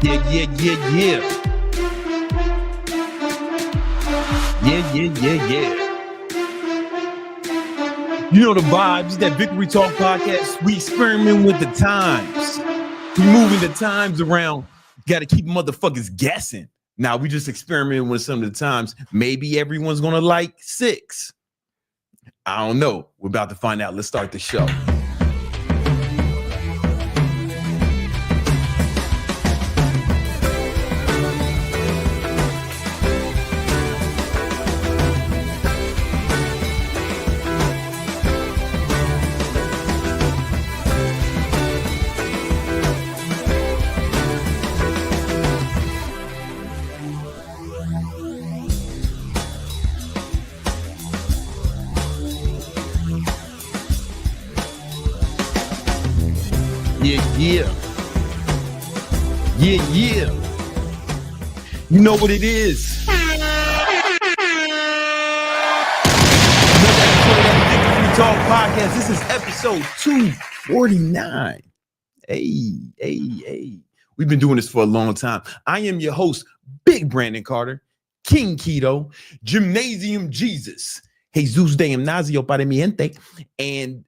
Yeah. You know the vibes, that Victory Talk podcast. We experiment with the times. We moving the times around. Got to keep motherfuckers guessing. Now we just experimenting with some of the times. Maybe everyone's gonna like 6. I don't know. We're about to find out. Let's start the show. Yeah. You know what it is. Another episode of the Victory Talk podcast. This is episode 249. Hey. We've been doing this for a long time. I am your host, Big Brandon Carter, King Keto, Gymnasium Jesus, Jesus de Gimnasio para mi gente, and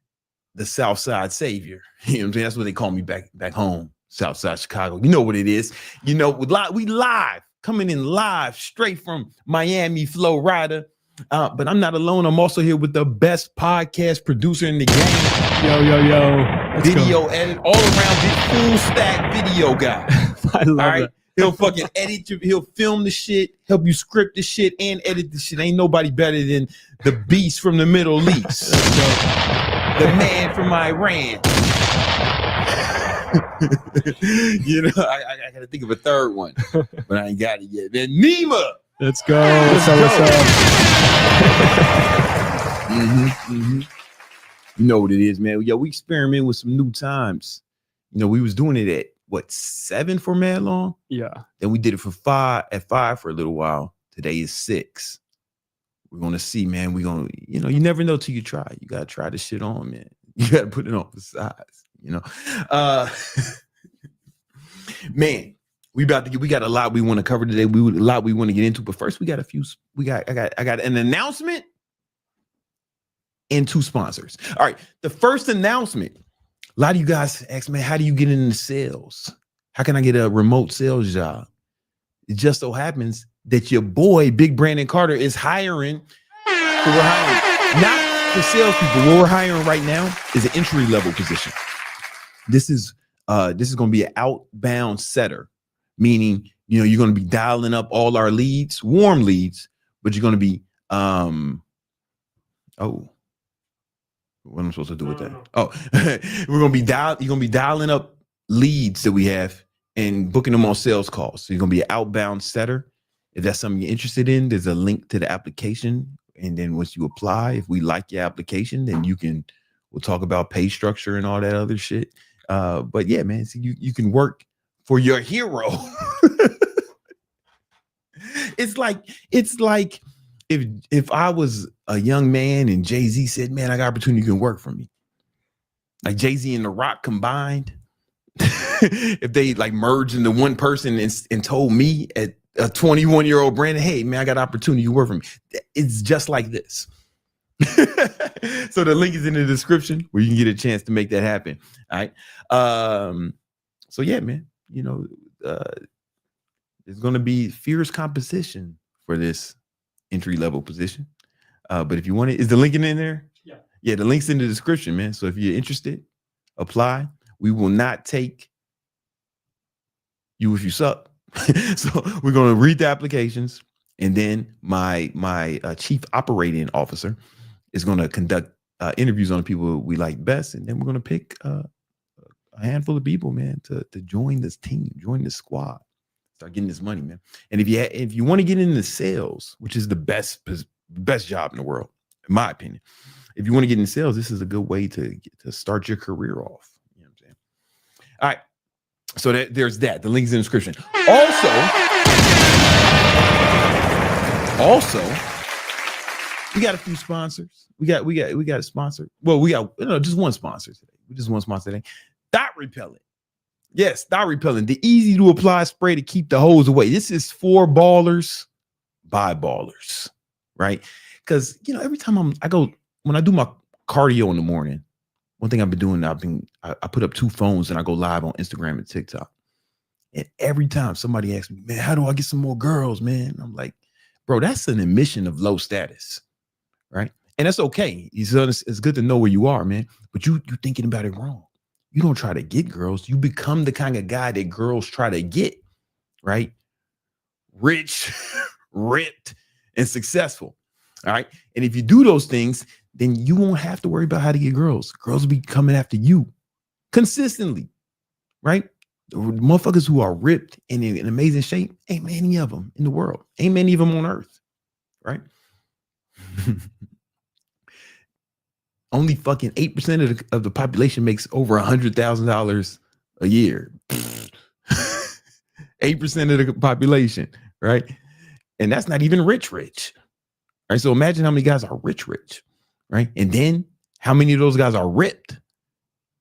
the Southside Savior. You know what I'm saying? That's what they call me back home, Southside Chicago. You know what it is. You know, we live, coming in live straight from Miami, Florida. But I'm not alone. I'm also here with the best podcast producer in the game. Yo. Video edit, all around this full stack video guy. I love it. He'll fucking edit you. He'll film the shit, help you script the shit, and edit the shit. Ain't nobody better than the beast from the Middle East. The man from Iran. You know, I gotta think of a third one, but I ain't got it yet. Then Nima. Let's go. What's up? You know what it is, man. Yo, we experiment with some new times. You know, we was doing it at 7 for mad long? Yeah. Then we did it for 5 for a little while. Today is 6. We're gonna see, man. We're gonna, you never know till you try. You gotta try the shit on, man. You gotta put it on for size, Man, we got a lot we want to cover today. A lot we want to get into, but first I got an announcement and 2 sponsors. All right, the first announcement. A lot of you guys ask, man, how do you get into sales? How can I get a remote sales job? It just so happens that your boy, Big Brandon Carter, is hiring. So we're hiring not for salespeople. What we're hiring right now is an entry-level position. This is going to be an outbound setter, meaning, you're going to be dialing up all our leads, warm leads, but you're going to be, what am I supposed to do with that? Oh, you're going to be dialing up leads that we have and booking them on sales calls. So you're going to be an outbound setter. If that's something you're interested in, there's a link to the application. And then once you apply, if we like your application, then we'll talk about pay structure and all that other shit. But yeah, man, so you can work for your hero. It's like if I was a young man and Jay-Z said, man, I got opportunity, you can work for me. Like Jay-Z and The Rock combined. If they like merged into one person and told me at a 21-year-old Brandon, hey, man, I got opportunity, you work for me. It's just like this. So the link is in the description where you can get a chance to make that happen. All right. So yeah, man, there's going to be fierce competition for this entry-level position. But if you want it, is the link in there? Yeah, the link's in the description, man. So if you're interested, apply. We will not take you if you suck. So we're going to read the applications, and then my chief operating officer is going to conduct interviews on the people we like best, and then we're going to pick a handful of people, man, to join this team, join this squad, start getting this money, man. And if you want to get into sales, which is the best job in the world, in my opinion, if you want to get into sales, this is a good way to start your career off. You know what I'm saying? All right. So there's that. The link's in the description. Also, we got a few sponsors. We got a sponsor. Well, we got just one sponsor today. We just one sponsor today. Dot Repellent. Yes, thought repellent, the easy to apply spray to keep the hoes away. This is for ballers by ballers, right? Because every time when I do my cardio in the morning, one thing I've been doing, I put up 2 phones and I go live on Instagram and TikTok. And every time somebody asks me, man, how do I get some more girls, man? I'm like, bro, that's an admission of low status, right? And that's okay. It's good to know where you are, man. But you thinking about it wrong. You don't try to get girls. You become the kind of guy that girls try to get, right? Rich, ripped, and successful. All right. And if you do those things, then you won't have to worry about how to get girls. Girls will be coming after you consistently, right? The motherfuckers who are ripped and in amazing shape, ain't many of them in the world. Ain't many of them on earth, right? Only fucking 8% of the population makes over $100,000 a year. 8% of the population, right? And that's not even rich. Right? So imagine how many guys are rich, right? And then how many of those guys are ripped?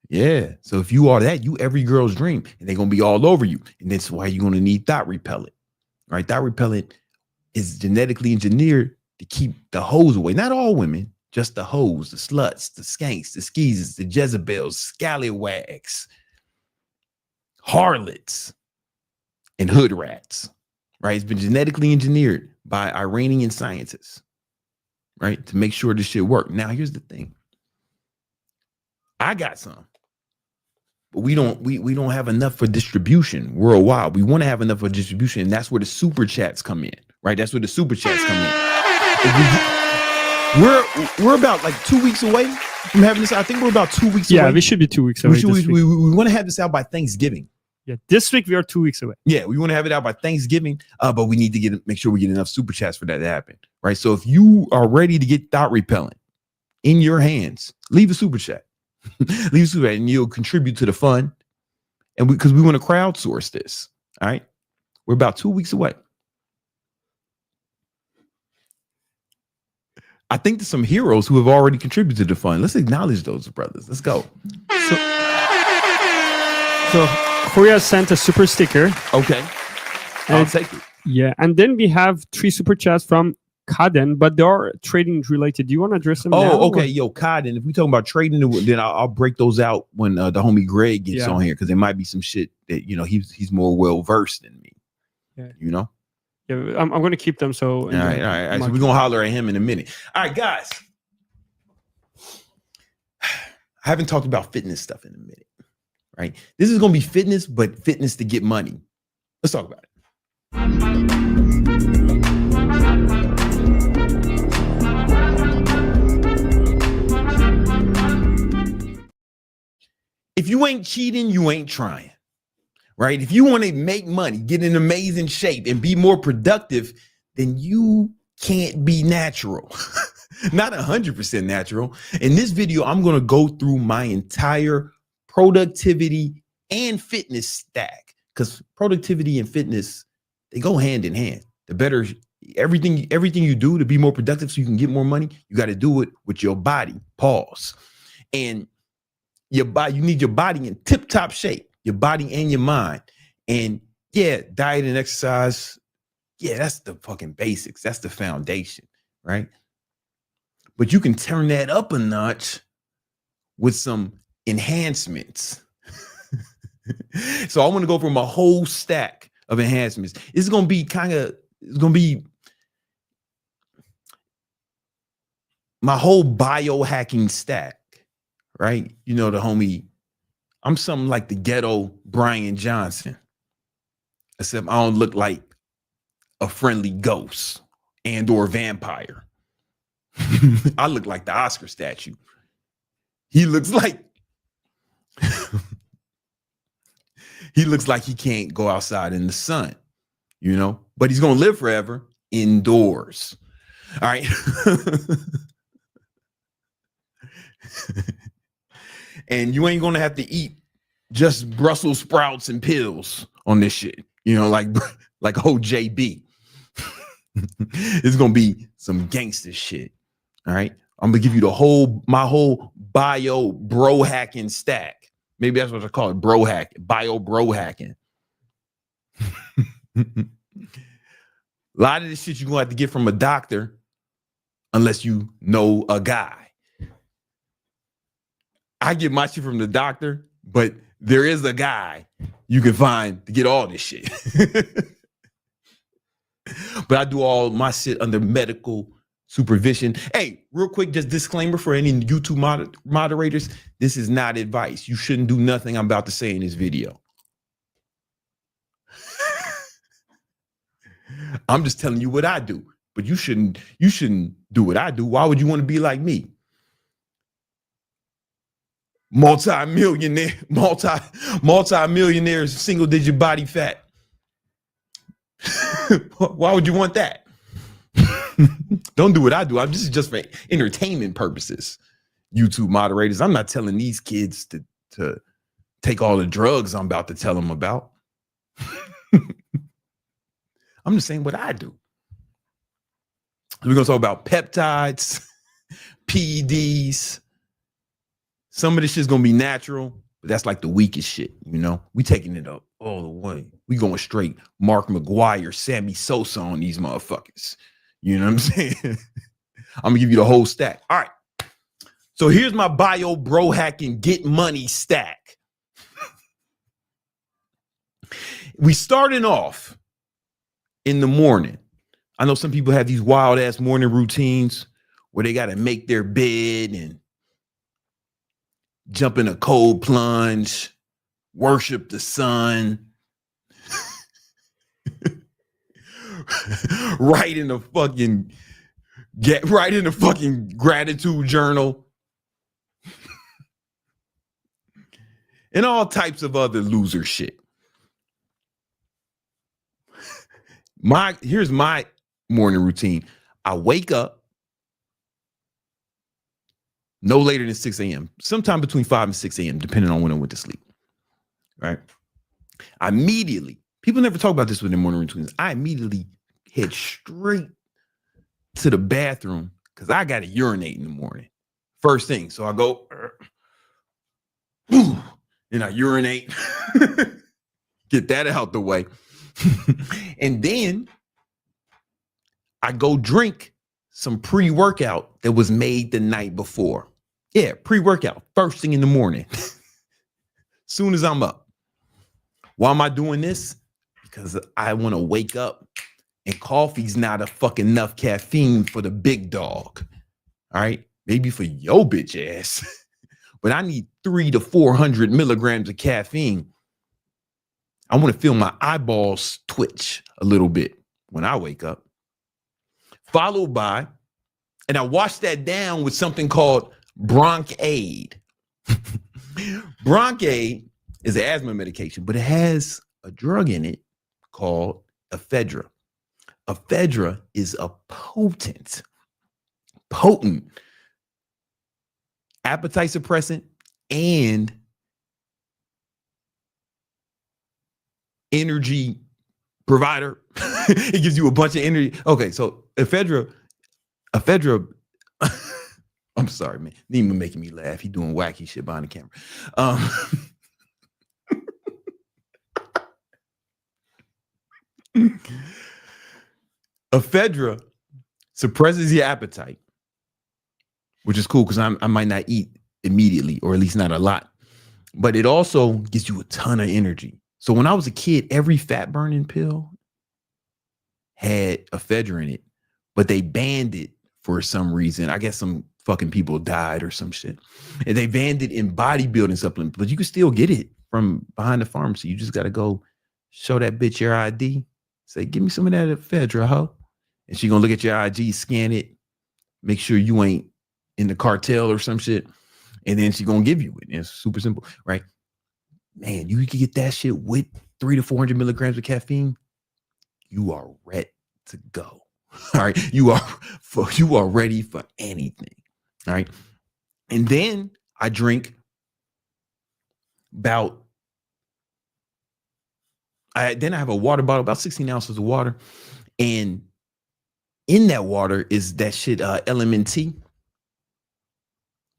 Yeah. So if you are that, you every girl's dream, and they're gonna be all over you. And that's why you're gonna need thought repellent. Right? Thought repellent is genetically engineered to keep the hoes away. Not all women, just the hoes, the sluts, the skanks, the skeezers, the Jezebels, scallywags, harlots, and hood rats. Right? It's been genetically engineered by Iranian scientists, right? To make sure this shit work. Now, here's the thing. I got some, but we don't have enough for distribution worldwide. We want to have enough for distribution, and that's where the super chats come in, right? That's where the super chats come in. We're about like 2 weeks away from having this. I think we're about 2 weeks away. Yeah, we should be 2 weeks away. We want to have this out by Thanksgiving. Yeah, this week we are 2 weeks away. Yeah, we want to have it out by Thanksgiving, but we need to make sure we get enough super chats for that to happen, right? So if you are ready to get thought repellent in your hands, leave a super chat. Leave a super chat, and you'll contribute to the fund. And because we want to crowdsource this, all right? We're about 2 weeks away. I think there's some heroes who have already contributed to the fund. Let's acknowledge those brothers. Let's go. So Korea sent a super sticker. Okay. I'll take it. Yeah. And then we have 3 super chats from Kaden, but they are trading related. Do you want to address them now? Oh, okay. Yo, Kaden, if we talking about trading, then I'll break those out when the homie Greg gets on here, because there might be some shit that, he's more well-versed than me. Yeah. Yeah, I'm going to keep them. So, all right. So we're going to holler at him in a minute. All right, guys. I haven't talked about fitness stuff in a minute. Right? This is going to be fitness, but fitness to get money. Let's talk about it. If you ain't cheating, you ain't trying. Right? If you want to make money, get in amazing shape, and be more productive, then you can't be natural. Not 100% natural. In this video, I'm going to go through my entire productivity and fitness stack, because productivity and fitness, they go hand in hand. The better everything you do to be more productive so you can get more money, you got to do it with your body. Pause. And your body, you need your body in tip-top shape, your body and your mind. And yeah, diet and exercise, yeah, that's the fucking basics. That's the foundation, right? But you can turn that up a notch with some enhancements. So I want to go from a whole stack of enhancements. It's going to be my whole biohacking stack, right? The homie, I'm something like the ghetto Brian Johnson, except I don't look like a friendly ghost and or vampire. I look like the Oscar statue. He looks like he can't go outside in the sun, but he's going to live forever indoors. All right. And you ain't going to have to eat just Brussels sprouts and pills on this shit, like OJB. It's going to be some gangster shit. All right. I'm going to give you my whole bio bro hacking stack. Maybe that's what I call it, bro hack, bio bro hacking. A lot of this shit you're gonna have to get from a doctor unless you know a guy. I get my shit from the doctor, but there is a guy you can find to get all this shit. But I do all my shit under medical supervision. Hey, real quick, just disclaimer for any YouTube moderators. This is not advice. You shouldn't do nothing I'm about to say in this video. I'm just telling you what I do, but you shouldn't do what I do. Why would you want to be like me? Multi-millionaire, multi-millionaires, single-digit body fat. Why would you want that? Don't do what I do. This is just for entertainment purposes. YouTube moderators, I'm not telling these kids to take all the drugs I'm about to tell them about. I'm just saying what I do. We're going to talk about peptides, PEDs. Some of this shit's going to be natural, but that's like the weakest shit, you know? We taking it up all the way. We going straight Mark McGuire, Sammy Sosa on these motherfuckers. You know what I'm saying? I'm going to give you the whole stack. All right. So here's my bio bro hacking get money stack. We starting off in the morning. I know some people have these wild ass morning routines where they got to make their bed and jump in a cold plunge, worship the sun, write in the fucking gratitude journal, and all types of other loser shit. Here's my morning routine. I wake up no later than 6 a.m., sometime between 5 and 6 a.m., depending on when I went to sleep. Right? I immediately, people never talk about this with their morning routines. I immediately head straight to the bathroom because I got to urinate in the morning. First thing. So I go, and I urinate, get that out the way. And then I go drink some pre-workout that was made the night before. Yeah, pre-workout, first thing in the morning. Soon as I'm up. Why am I doing this? Because I want to wake up and coffee's not a fucking enough caffeine for the big dog. All right? Maybe for your bitch ass. But I need 300 to 400 milligrams of caffeine. I want to feel my eyeballs twitch a little bit when I wake up. Followed by, and I wash that down with something called Bronkaid. Bronkaid is an asthma medication, but it has a drug in it called ephedra. Ephedra is a potent appetite suppressant and energy provider. It gives you a bunch of energy. Okay, so ephedra, I'm sorry, man. Nima making me laugh. He doing wacky shit behind the camera. Ephedra suppresses your appetite, which is cool because I might not eat immediately, or at least not a lot. But it also gives you a ton of energy. So when I was a kid, every fat burning pill had ephedra in it, but they banned it for some reason. I guess some fucking people died or some shit. And they banned it in bodybuilding supplements, but you can still get it from behind the pharmacy. You just got to go show that bitch your ID. Say, give me some of that ephedra, ho. And she gonna look at your IG, scan it, make sure you ain't in the cartel or some shit. And then she gonna give you it. And it's super simple, right? Man, you can get that shit with 300 to 400 milligrams of caffeine. You are ready to go. All right. You are ready for anything. All right. And then I drink I have a water bottle, about 16 ounces of water. And in that water is that shit, LMNT,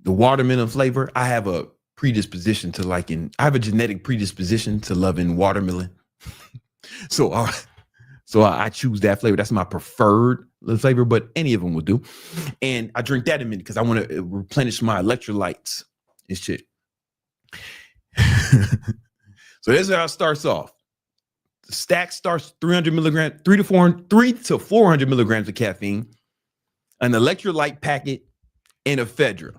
the watermelon flavor. I have a predisposition to liking. I have a genetic predisposition to loving watermelon. So I choose that flavor. That's my preferred flavor, but any of them will do. And I drink that in a minute because I want to replenish my electrolytes and shit. So this is how it starts off. The stack starts 300 milligrams, 3 to 400 milligrams of caffeine, an electrolyte packet, and ephedra.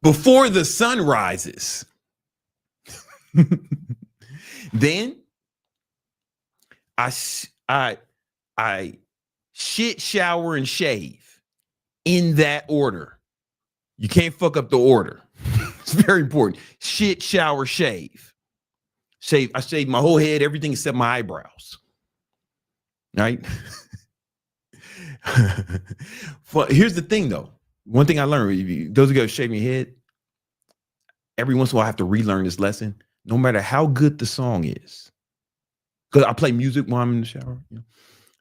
Before the sun rises. Then I shit, shower, and shave in that order. You can't fuck up the order. It's very important. Shit, shower, shave. I shave my whole head, everything except my eyebrows. Right? Here's the thing, though. One thing I learned, those who go shaving your head, every once in a while I have to relearn this lesson. No matter how good the song is, because I play music while I'm in the shower. You know?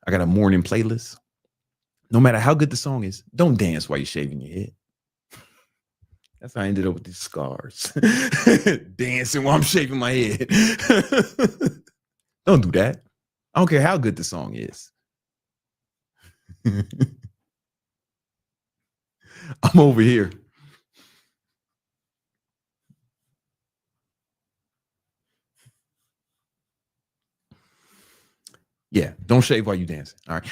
I got a morning playlist. No matter how good the song is, don't dance while you're shaving your head. That's how I ended up with these scars. Dancing while I'm shaving my head. Don't do that. I don't care how good the song is. I'm over here. Yeah, don't shave while you dancing. All right.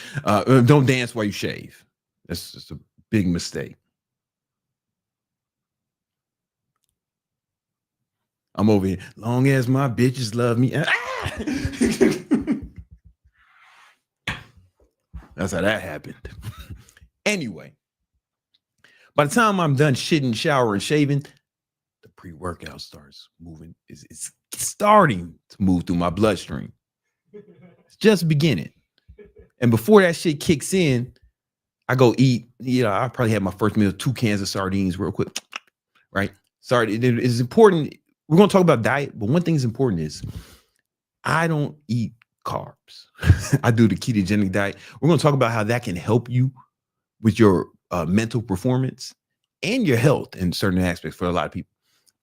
Don't dance while you shave. That's just a big mistake. I'm over here. Long as my bitches love me. That's how that happened. Anyway, by the time I'm done shitting, shower, and shaving, the pre-workout starts moving. It's starting to move through my bloodstream. It's just beginning. And before that shit kicks in, I go eat. You know, I probably had my first meal, 2 cans of sardines real quick. Right? Sorry, it is important. We're going to talk about diet, but one thing is important is I don't eat carbs. I do the ketogenic diet. We're going to talk about how that can help you with your mental performance and your health in certain aspects for a lot of people.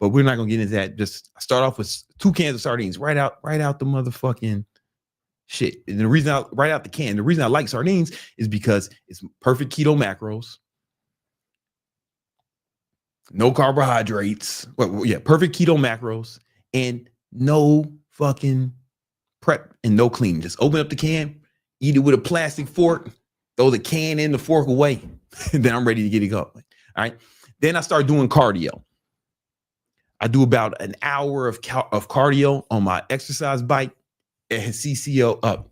But we're not going to get into that. Just start off with 2 cans of sardines right out the motherfucking shit. And the reason right out the can, the reason I like sardines is because it's perfect keto macros. No carbohydrates. Well, yeah, perfect keto macros and no fucking prep and no cleaning. Just open up the can, eat it with a plastic fork, throw the can and the fork away, and then I'm ready to get it going. All right. Then I start doing cardio. I do about an hour of cardio on my exercise bike. Bicicleta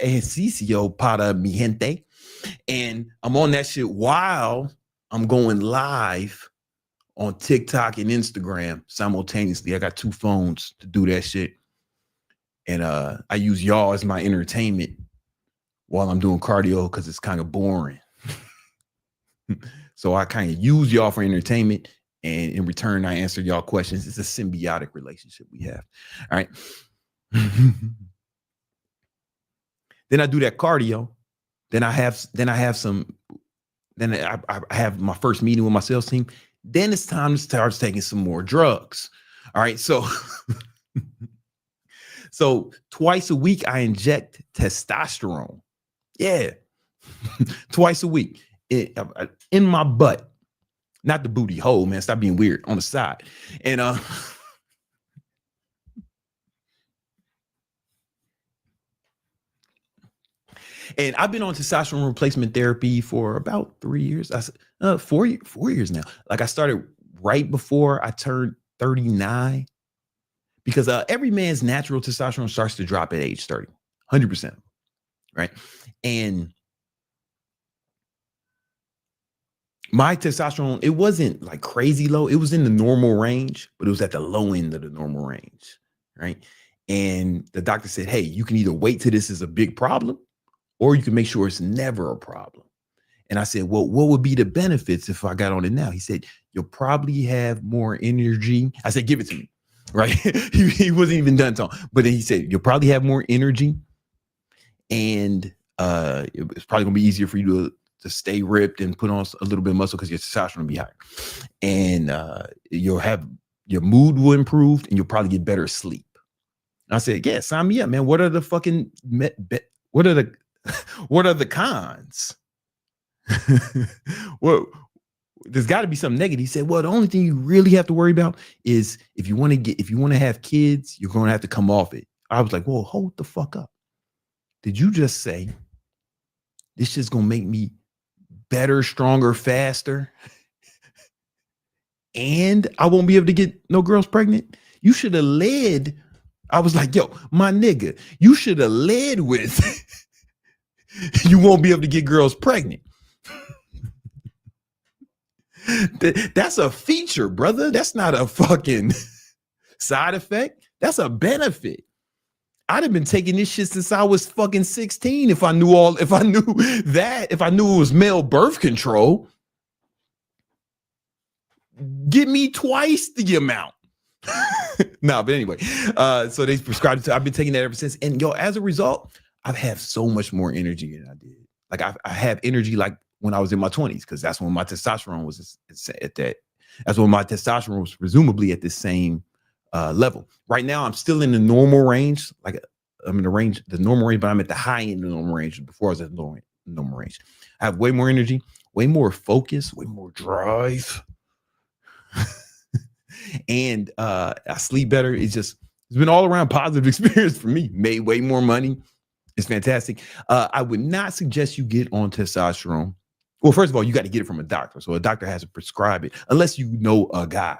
ejercicio para mi gente. And I'm on that shit while I'm going live on TikTok and Instagram simultaneously. I got 2 phones to do that shit. And I use y'all as my entertainment while I'm doing cardio because it's kind of boring. So I kind of use y'all for entertainment. And in return, I answer y'all questions. It's a symbiotic relationship we have. All right. Then I do that cardio. Then I have my first meeting with my sales team. Then it's time to start taking some more drugs. All right. So twice a week, I inject testosterone. Yeah. Twice a week in my butt, not the booty hole, man. Stop being weird, on the side. And, and I've been on testosterone replacement therapy for about 3 years. 4 years now. Like I started right before I turned 39 because every man's natural testosterone starts to drop at age 30, 100%. Right. And my testosterone, it wasn't like crazy low. It was in the normal range, but it was at the low end of the normal range. Right. And the doctor said, hey, you can either wait till this is a big problem or you can make sure it's never a problem. And I said, well, what would be the benefits if I got on it now? He said, you'll probably have more energy. I said, give it to me. Right. he wasn't even done talking. But then he said, you'll probably have more energy. And it's probably gonna be easier for you to stay ripped and put on a little bit of muscle because your testosterone will be higher. And you'll have your mood will improve and you'll probably get better sleep. I said, yeah, sign me up, man. What are the fucking what are the cons? Well, there's got to be something negative. He said, well, the only thing you really have to worry about is if you want to have kids, you're going to have to come off it. I was like, whoa, hold the fuck up. Did you just say this shit's going to make me better, stronger, faster? And I won't be able to get no girls pregnant? You should have led. I was like, yo, my nigga, you should have led with you won't be able to get girls pregnant. That's a feature, brother. That's not a fucking side effect. That's a benefit. I'd have been taking this shit since I was fucking 16 if I knew it was male birth control. Give me twice the amount. No, but anyway, so they prescribed it to. I've been taking that ever since. And yo, as a result, I've had so much more energy than I did. Like I have energy like when I was in my 20s, because that's when my testosterone was at that. That's when my testosterone was presumably at the same level. Right now, I'm still in the normal range. Like I'm in the normal range, but I'm at the high end of the normal range. Before I was at the normal range, I have way more energy, way more focus, way more drive. And I sleep better. It's been all around positive experience for me. Made way more money. It's fantastic. I would not suggest you get on testosterone. Well, first of all, you got to get it from a doctor. So a doctor has to prescribe it unless you know a guy,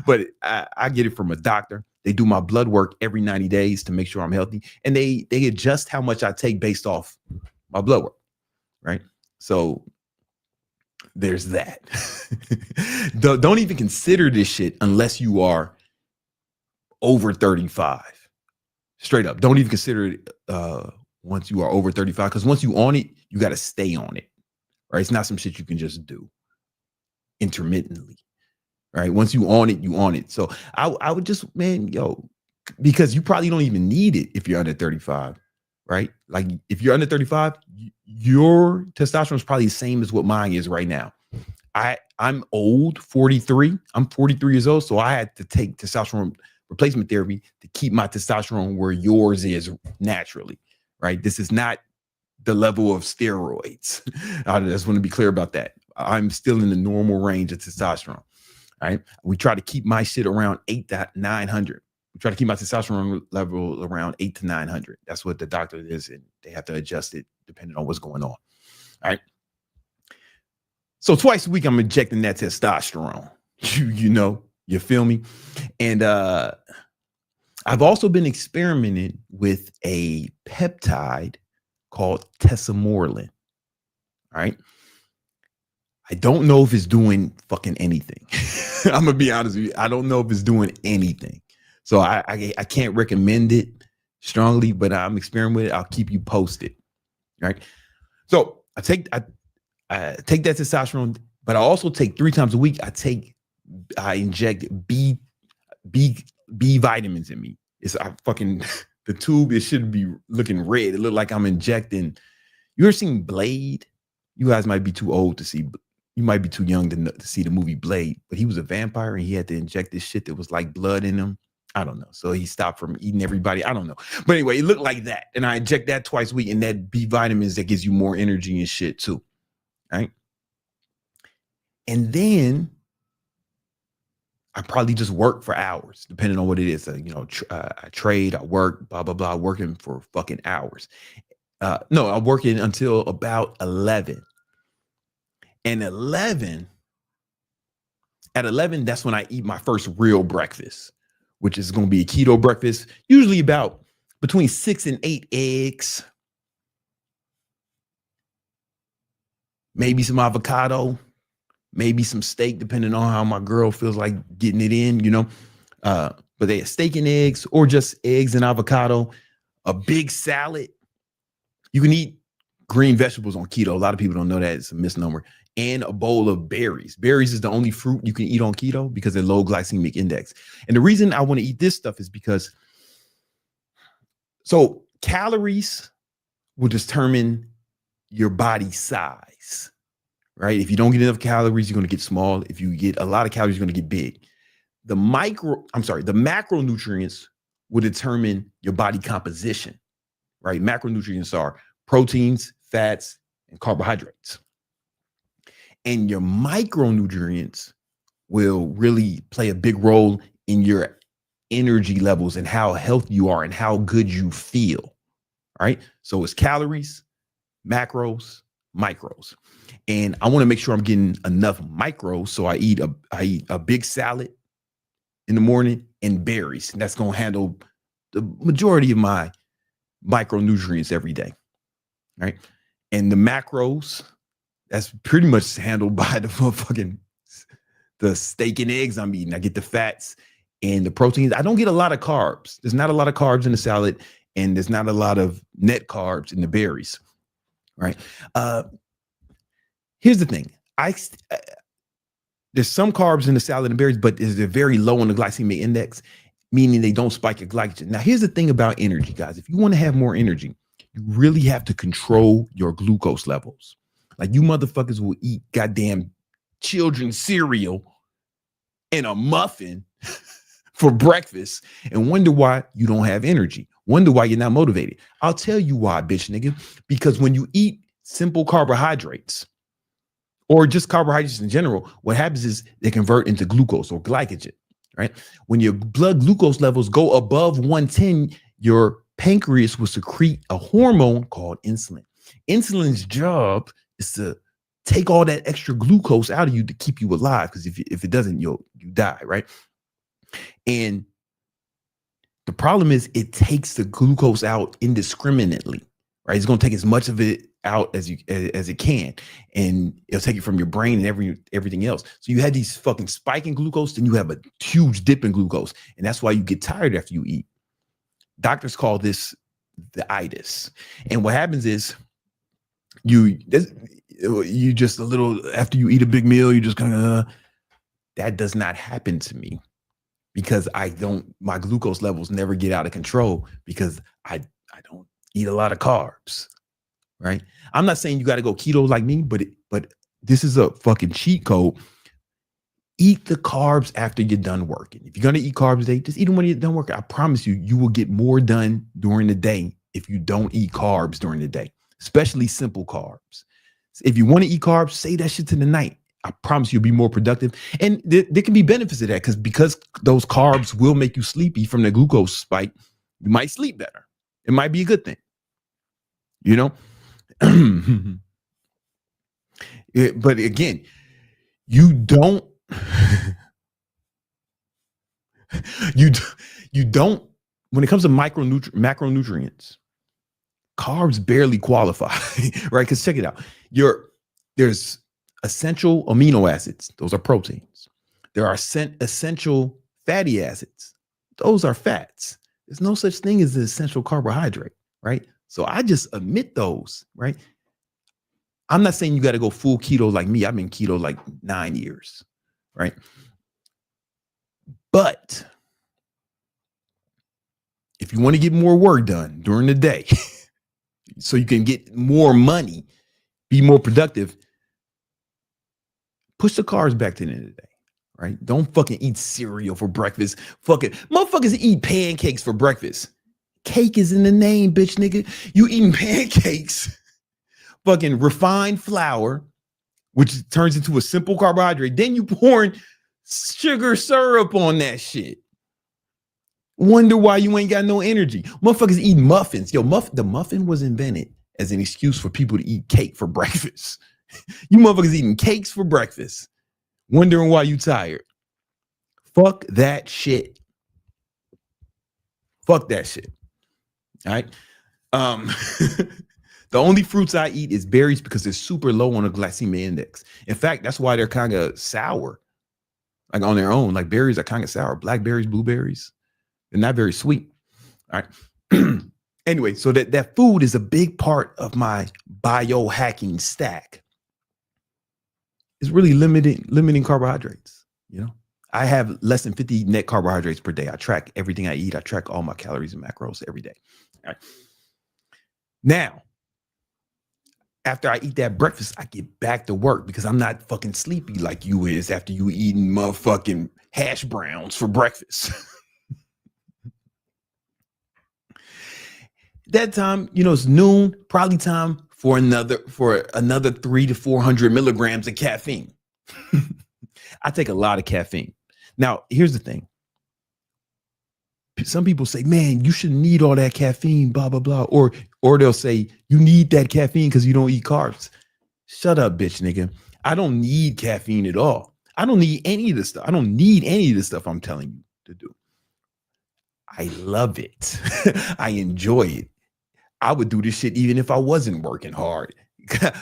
but I get it from a doctor. They do my blood work every 90 days to make sure I'm healthy. And they adjust how much I take based off my blood work. Right. So there's that. Don't even consider this shit unless you are over 35. Straight up. Don't even consider it once you are over 35, because once you on it, you got to stay on it. Right? It's not some shit you can just do intermittently. Right? Once you on it, you on it. So I would just, man, because you probably don't even need it if you're under 35. Right? Like if you're under 35, your testosterone is probably the same as what mine is right now. I'm old, 43. I'm 43 years old. So I had to take testosterone replacement therapy to keep my testosterone where yours is naturally. Right? This is not the level of steroids. I just want to be clear about that. I'm still in the normal range of testosterone. All right. We try to keep my shit around 800 to 900. We try to keep my testosterone level around 800 to 900. That's what the doctor is, and they have to adjust it depending on what's going on. All right. So twice a week, I'm injecting that testosterone. You feel me? And I've also been experimenting with a peptide called tesamorelin. All right. I don't know if it's doing fucking anything. I'm gonna be honest with you. I don't know if it's doing anything. So I can't recommend it strongly, but I'm experimenting with it. I'll keep you posted. Right. So I take that testosterone, but I also take 3 times a week. I inject B vitamins in me. The tube, it should be looking red. It looked like I'm injecting. You ever seen Blade? You guys might be too old to see. You might be too young to see the movie Blade, but he was a vampire and he had to inject this shit that was like blood in him. I don't know. So he stopped from eating everybody. I don't know. But anyway, it looked like that. And I inject that twice a week, and that B vitamins that gives you more energy and shit too. Right. And then I probably just work for hours, depending on what it is. I trade, I work, blah, blah, blah, working for fucking hours. No, I'm working until about 11. And at 11, that's when I eat my first real breakfast, which is going to be a keto breakfast, usually about between 6 and 8 eggs, maybe some avocado, maybe some steak, depending on how my girl feels like getting it in, but they have steak and eggs, or just eggs and avocado, a big salad. You can eat green vegetables on keto. A lot of people don't know that. It's a misnomer. And a bowl of berries. Berries is the only fruit you can eat on keto because they're low glycemic index. And the reason I want to eat this stuff is because calories will determine your body size, right? If you don't get enough calories, you're going to get small. If you get a lot of calories, you're going to get big. The macronutrients will determine your body composition, right? Macronutrients are proteins, fats, and carbohydrates. And your micronutrients will really play a big role in your energy levels and how healthy you are and how good you feel, right? So it's calories, macros, micros. And I want to make sure I'm getting enough micros. So I eat a big salad in the morning and berries. And that's going to handle the majority of my micronutrients every day, right? And the macros, that's pretty much handled by the steak and eggs I'm eating. I get the fats and the proteins. I don't get a lot of carbs. There's not a lot of carbs in the salad, and there's not a lot of net carbs in the berries, right? Here's the thing. There's some carbs in the salad and berries, but they're very low on the glycemic index, meaning they don't spike your glycogen. Now, here's the thing about energy, guys. If you want to have more energy, you really have to control your glucose levels. Like, you motherfuckers will eat goddamn children's cereal and a muffin for breakfast and wonder why you don't have energy. Wonder why you're not motivated. I'll tell you why, bitch nigga. Because when you eat simple carbohydrates, or just carbohydrates in general, what happens is they convert into glucose or glycogen, right? When your blood glucose levels go above 110, your pancreas will secrete a hormone called insulin. Insulin's job is to take all that extra glucose out of you to keep you alive, because if it doesn't, you die, right? And the problem is it takes the glucose out indiscriminately, right? It's going to take as much of it out as it can, and it'll take it from your brain and everything else. So you had these fucking spike in glucose, then you have a huge dip in glucose, and that's why you get tired after you eat. Doctors call this the itis. And what happens is you just a little after you eat a big meal, you just kind of that does not happen to me, because my glucose levels never get out of control, because I don't eat a lot of carbs, right? I'm not saying you got to go keto like me, but this is a fucking cheat code. Eat the carbs after you're done working. If you're going to eat carbs today, just eat them when you're done working. I promise you will get more done during the day if you don't eat carbs during the day, especially simple carbs. If you want to eat carbs, save that shit to the night. I promise you'll be more productive. And there can be benefits of that, because those carbs will make you sleepy from the glucose spike. You might sleep better. It might be a good thing, you know? But again, you don't when it comes to macronutrients, carbs barely qualify, right? Because check it out. There's essential amino acids. Those are proteins. There are essential fatty acids. Those are fats. There's no such thing as an essential carbohydrate, right? So I just omit those, right? I'm not saying you got to go full keto like me. I've been keto like 9 years, right? But if you want to get more work done during the day so you can get more money, be more productive, push the carbs back to the end of the day, right? Don't fucking eat cereal for breakfast. Fucking motherfuckers eat pancakes for breakfast. Cake is in the name, bitch nigga. You eating pancakes, fucking refined flour, which turns into a simple carbohydrate. Then you pouring sugar syrup on that shit. Wonder why you ain't got no energy. Motherfuckers eat muffins. Yo, the muffin was invented as an excuse for people to eat cake for breakfast. You motherfuckers eating cakes for breakfast, wondering why you tired. Fuck that shit. Fuck that shit. All right. The only fruits I eat is berries, because they're super low on the glycemic index. In fact, that's why they're kind of sour, like on their own. Like, berries are kind of sour. Blackberries, blueberries, they're not very sweet. All right. Anyway, so that food is a big part of my biohacking stack. It's really limiting carbohydrates. You know, I have less than 50 net carbohydrates per day. I track everything I eat. I track all my calories and macros every day. All right. Now, after I eat that breakfast, I get back to work because I'm not fucking sleepy like you is after you eating motherfucking hash browns for breakfast. That time, it's noon, probably time for another 300 to 400 milligrams of caffeine. I take a lot of caffeine. Now, here's the thing. Some people say, man, you shouldn't need all that caffeine, blah, blah, blah. Or they'll say, you need that caffeine because you don't eat carbs. Shut up, bitch, nigga. I don't need caffeine at all. I don't need any of this stuff. I don't need any of the stuff I'm telling you to do. I love it. I enjoy it. I would do this shit even if I wasn't working hard.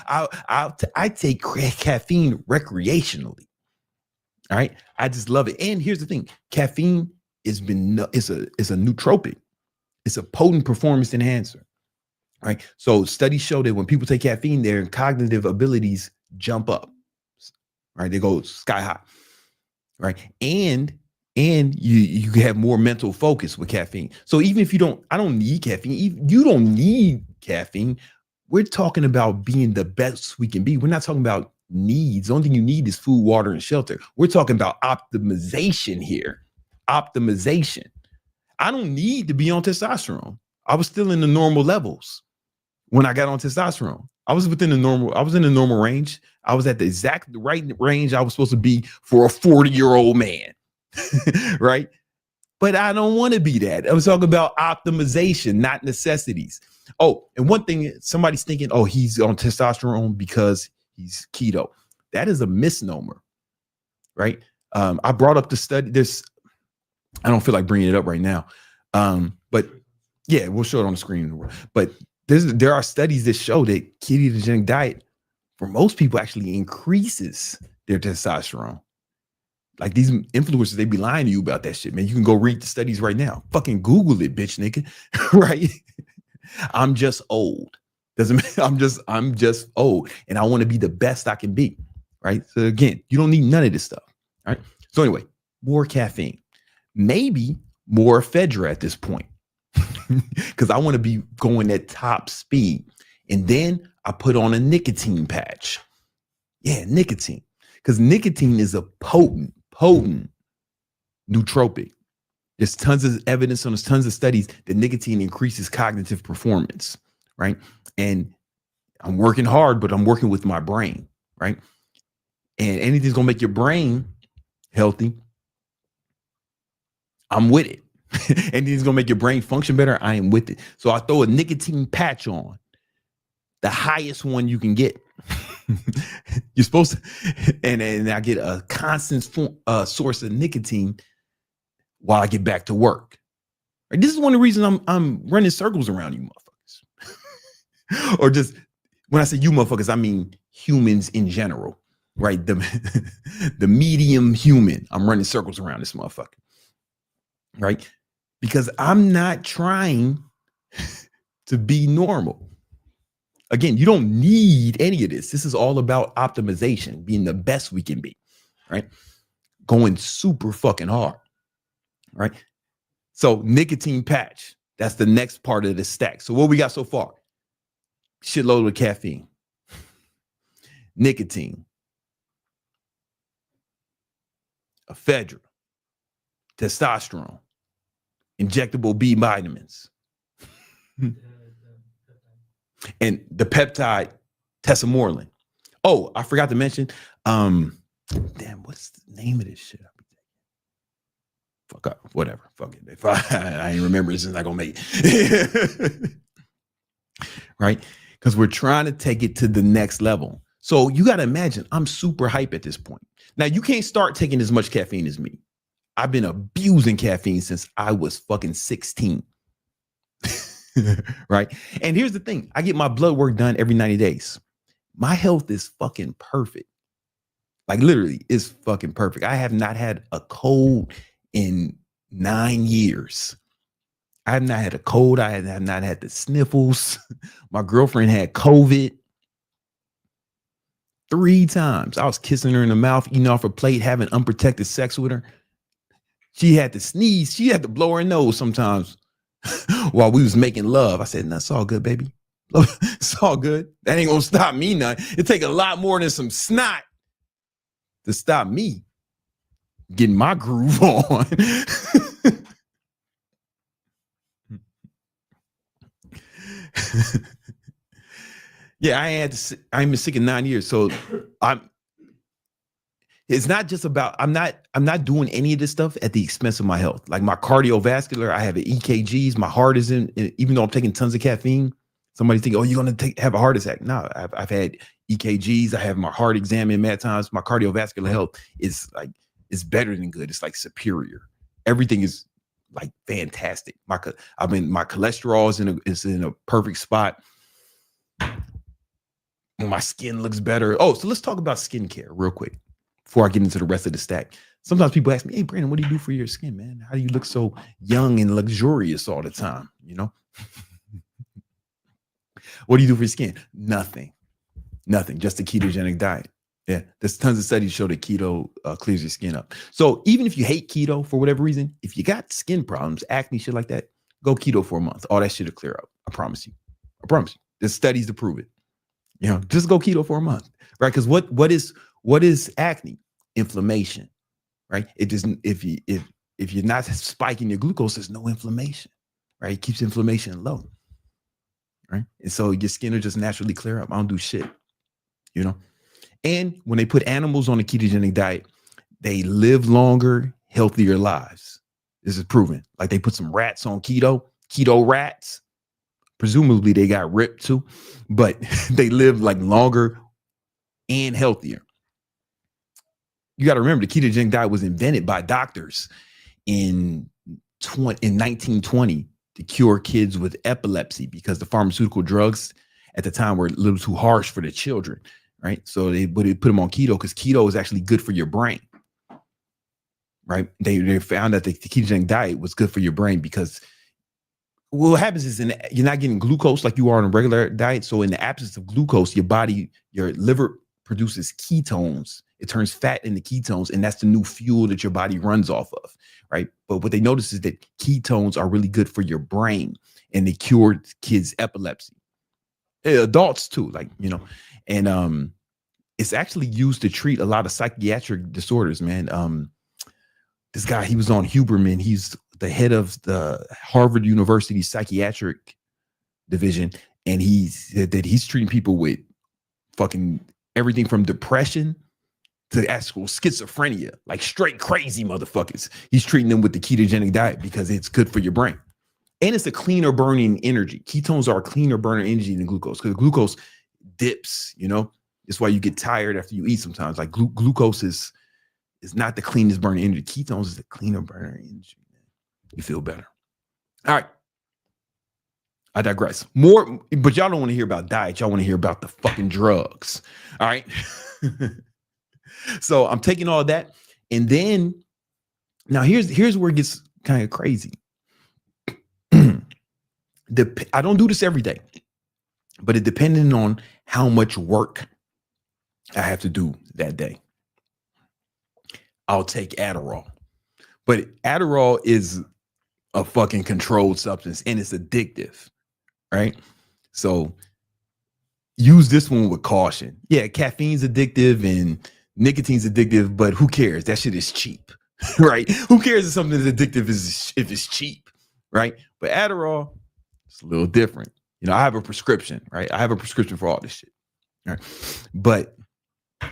I take caffeine recreationally. All right. I just love it. And here's the thing. Caffeine is a nootropic. It's a potent performance enhancer. All right. So studies show that when people take caffeine, their cognitive abilities jump up. Right. They go sky high. Right. And you have more mental focus with caffeine. So even if I don't need caffeine. You don't need caffeine. We're talking about being the best we can be. We're not talking about needs. The only thing you need is food, water, and shelter. We're talking about optimization here. Optimization. I don't need to be on testosterone. I was still in the normal levels when I got on testosterone. I was in the normal range. I was at the exact right range I was supposed to be for a 40-year-old man. Right? But I don't want to be that. I was talking about optimization, not necessities. Oh, and one thing, somebody's thinking, oh, he's on testosterone because he's keto. That is a misnomer, right? I brought up the study. I don't feel like bringing it up right now. But yeah, we'll show it on the screen. But there are studies that show that ketogenic diet for most people actually increases their testosterone. Like these influencers, they be lying to you about that shit, man. You can go read the studies right now. Fucking Google it, bitch, nigga. Right? I'm just old. I'm just old, and I want to be the best I can be. Right? So again, you don't need none of this stuff. Right? So anyway, more caffeine, maybe more ephedra at this point, because I want to be going at top speed. And then I put on a nicotine patch. Yeah, nicotine, because nicotine is a potent nootropic. There's tons of evidence there's tons of studies that nicotine increases cognitive performance, right? And I'm working hard, but I'm working with my brain, right? And anything's gonna make your brain healthy, I'm with it. Anything's gonna make your brain function better, I am with it. So I throw a nicotine patch on, the highest one you can get. You're supposed to, and I get a constant source of nicotine while I get back to work. Right? This is one of the reasons I'm running circles around you motherfuckers. Or just when I say you motherfuckers, I mean humans in general, right? The medium human. I'm running circles around this motherfucker, right? Because I'm not trying to be normal. Again, you don't need any of this. This is all about optimization, being the best we can be, right? Going super fucking hard, right? So nicotine patch, that's the next part of the stack. So what we got so far? Shitload of caffeine, nicotine, ephedra, testosterone, injectable B vitamins, and the peptide tesamorelin. Oh, I forgot to mention, damn, what's the name of this shit? Fuck up, whatever, fuck it. If I ain't remember, this is not gonna make it. Right? Because we're trying to take it to the next level. So you got to imagine, I'm super hype at this point. Now, you can't start taking as much caffeine as me. I've been abusing caffeine since I was fucking 16. Right? And here's the thing. I get my blood work done every 90 days. My health is fucking perfect. Like literally, it's fucking perfect. I have not had a cold in 9 years. I have not had a cold. I have not had the sniffles. My girlfriend had COVID 3 times. I was kissing her in the mouth, eating off her plate, having unprotected sex with her. She had to sneeze. She had to blow her nose sometimes while we was making love. I said, that's all good, baby. It's all good. That ain't gonna stop me none. It take a lot more than some snot to stop me getting my groove on. Yeah, I'm been sick in 9 years. So it's not just about, I'm not doing any of this stuff at the expense of my health. Like my cardiovascular, I have EKGs, my heart is in, even though I'm taking tons of caffeine, somebody think, oh, you're going to have a heart attack. No, I've had EKGs. I have my heart examined many times. My cardiovascular health is like, it's better than good. It's like superior. Everything is like fantastic. My cholesterol is in a perfect spot. My skin looks better. Oh, so let's talk about skincare real quick before I get into the rest of the stack. Sometimes people ask me, hey, Brandon, what do you do for your skin, man? How do you look so young and luxurious all the time? You know, what do you do for your skin? Nothing, just a ketogenic diet. Yeah, there's tons of studies show that keto clears your skin up. So even if you hate keto for whatever reason, if you got skin problems, acne, shit like that, go keto for a month. All that shit will clear up. I promise you. There's studies to prove it. You know, just go keto for a month, right? Because what is acne? Inflammation, right? It doesn't, if you're not spiking your glucose, there's no inflammation, right? It keeps inflammation low, right? And so your skin will just naturally clear up. I don't do shit, you know? And when they put animals on a ketogenic diet, they live longer, healthier lives. This is proven. Like they put some rats on keto rats. Presumably they got ripped too, but they live like longer and healthier. You got to remember the ketogenic diet was invented by doctors in 1920 to cure kids with epilepsy because the pharmaceutical drugs at the time were a little too harsh for the children, right? So they put them on keto because keto is actually good for your brain, right? They found that the ketogenic diet was good for your brain because what happens is you're not getting glucose like you are on a regular diet. So in the absence of glucose, your liver produces ketones. It turns fat into ketones, and that's the new fuel that your body runs off of, right? But what they notice is that ketones are really good for your brain, and they cure kids' epilepsy. Adults too, like, you know, and it's actually used to treat a lot of psychiatric disorders, man. This guy, he was on Huberman. He's the head of the Harvard University psychiatric division. And he said that he's treating people with fucking everything from depression to actual schizophrenia, like straight crazy motherfuckers. He's treating them with the ketogenic diet because it's good for your brain. And it's a cleaner burning energy. Ketones are a cleaner burning energy than glucose because glucose dips, you know? That's why you get tired after you eat sometimes. Like glucose is not the cleanest burning energy. Ketones is the cleaner burning energy. You feel better. All right. I digress. More, but y'all don't want to hear about diet. Y'all want to hear about the fucking drugs. All right. So I'm taking all that. And then now here's where it gets kind of crazy. I don't do this every day, but it depending on how much work I have to do that day. I'll take Adderall. But Adderall is a fucking controlled substance and it's addictive, right? So use this one with caution. Yeah, caffeine's addictive and nicotine's addictive, but who cares? That shit is cheap, right? Who cares if something is addictive if it's cheap, right? But Adderall, it's a little different. You know, I have a prescription, right? I have a prescription for all this shit, right? But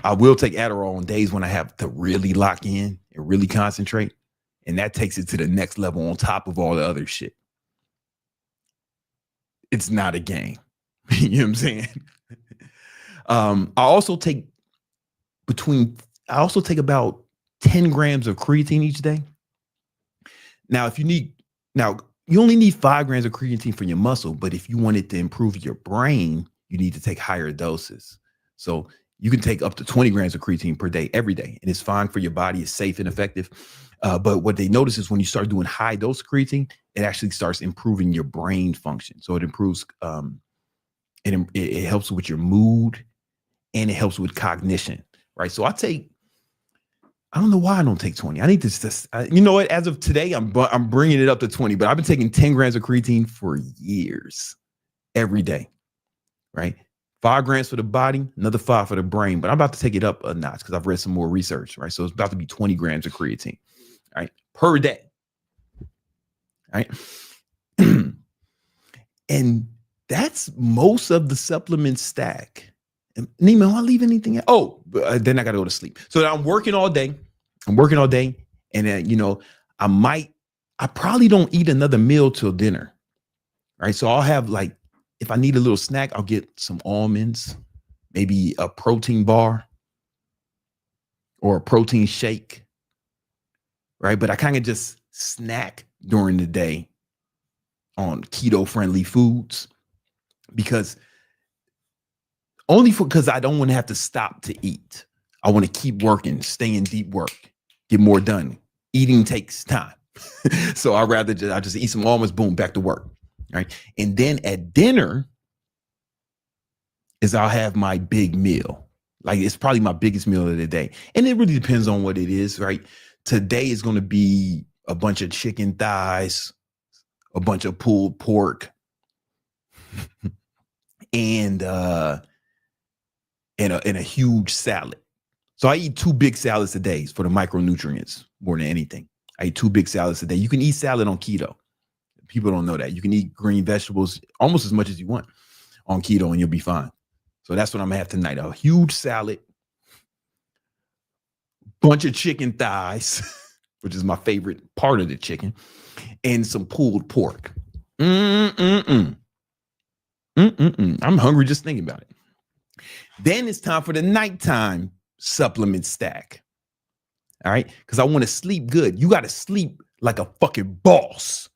I will take Adderall on days when I have to really lock in and really concentrate. And that takes it to the next level on top of all the other shit. It's not a game. You know what I'm saying? I also take about 10 grams of creatine each day. Now, you only need 5 grams of creatine for your muscle, but if you want it to improve your brain, you need to take higher doses. So you can take up to 20 grams of creatine per day, every day, and it's fine for your body. It's safe and effective. But what they notice is when you start doing high dose creatine, it actually starts improving your brain function. So it improves, it helps with your mood and it helps with cognition, right? So I don't know why I don't take 20. I need to, you know what? As of today, I'm bringing it up to 20, but I've been taking 10 grams of creatine for years, every day. right? 5 grams for the body, another 5 for the brain. But I'm about to take it up a notch because I've read some more research, right? So it's about to be 20 grams of creatine, right, per day, right? And that's most of the supplement stack. And Nima, will I leave anything out? Oh, then I got to go to sleep. So I'm working all day. And then, I probably don't eat another meal till dinner, right? So I'll have like, if I need a little snack, I'll get some almonds, maybe a protein bar or a protein shake, right? But I kind of just snack during the day on keto friendly foods because I don't want to have to stop to eat. I want to keep working, stay in deep work, get more done. Eating takes time. So I just eat some almonds, boom, back to work. Right. And then at dinner I'll have my big meal. Like it's probably my biggest meal of the day. And it really depends on what it is, right? Today is going to be a bunch of chicken thighs, a bunch of pulled pork, and a huge salad. So I eat 2 big salads a day for the micronutrients more than anything. I eat 2 big salads a day. You can eat salad on keto. People don't know that. You can eat green vegetables almost as much as you want on keto and you'll be fine. So that's what I'm gonna have tonight. A huge salad, bunch of chicken thighs, which is my favorite part of the chicken, and some pulled pork. I'm hungry just thinking about it. Then it's time for the nighttime supplement stack. All right. Because I want to sleep good. You got to sleep like a fucking boss.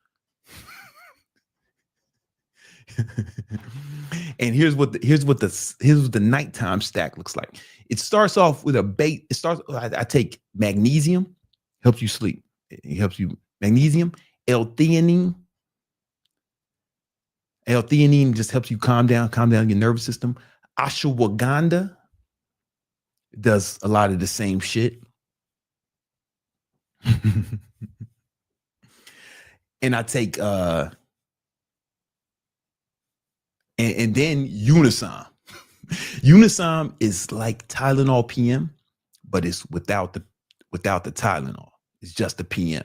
And here's what the nighttime stack looks like. It starts off with I take magnesium, helps you sleep. It helps you magnesium, L-theanine. L-theanine just helps you calm down your nervous system. Ashwagandha does a lot of the same shit. And I take and then Unisom. Unisom is like Tylenol PM, but it's without the Tylenol. It's just the PM.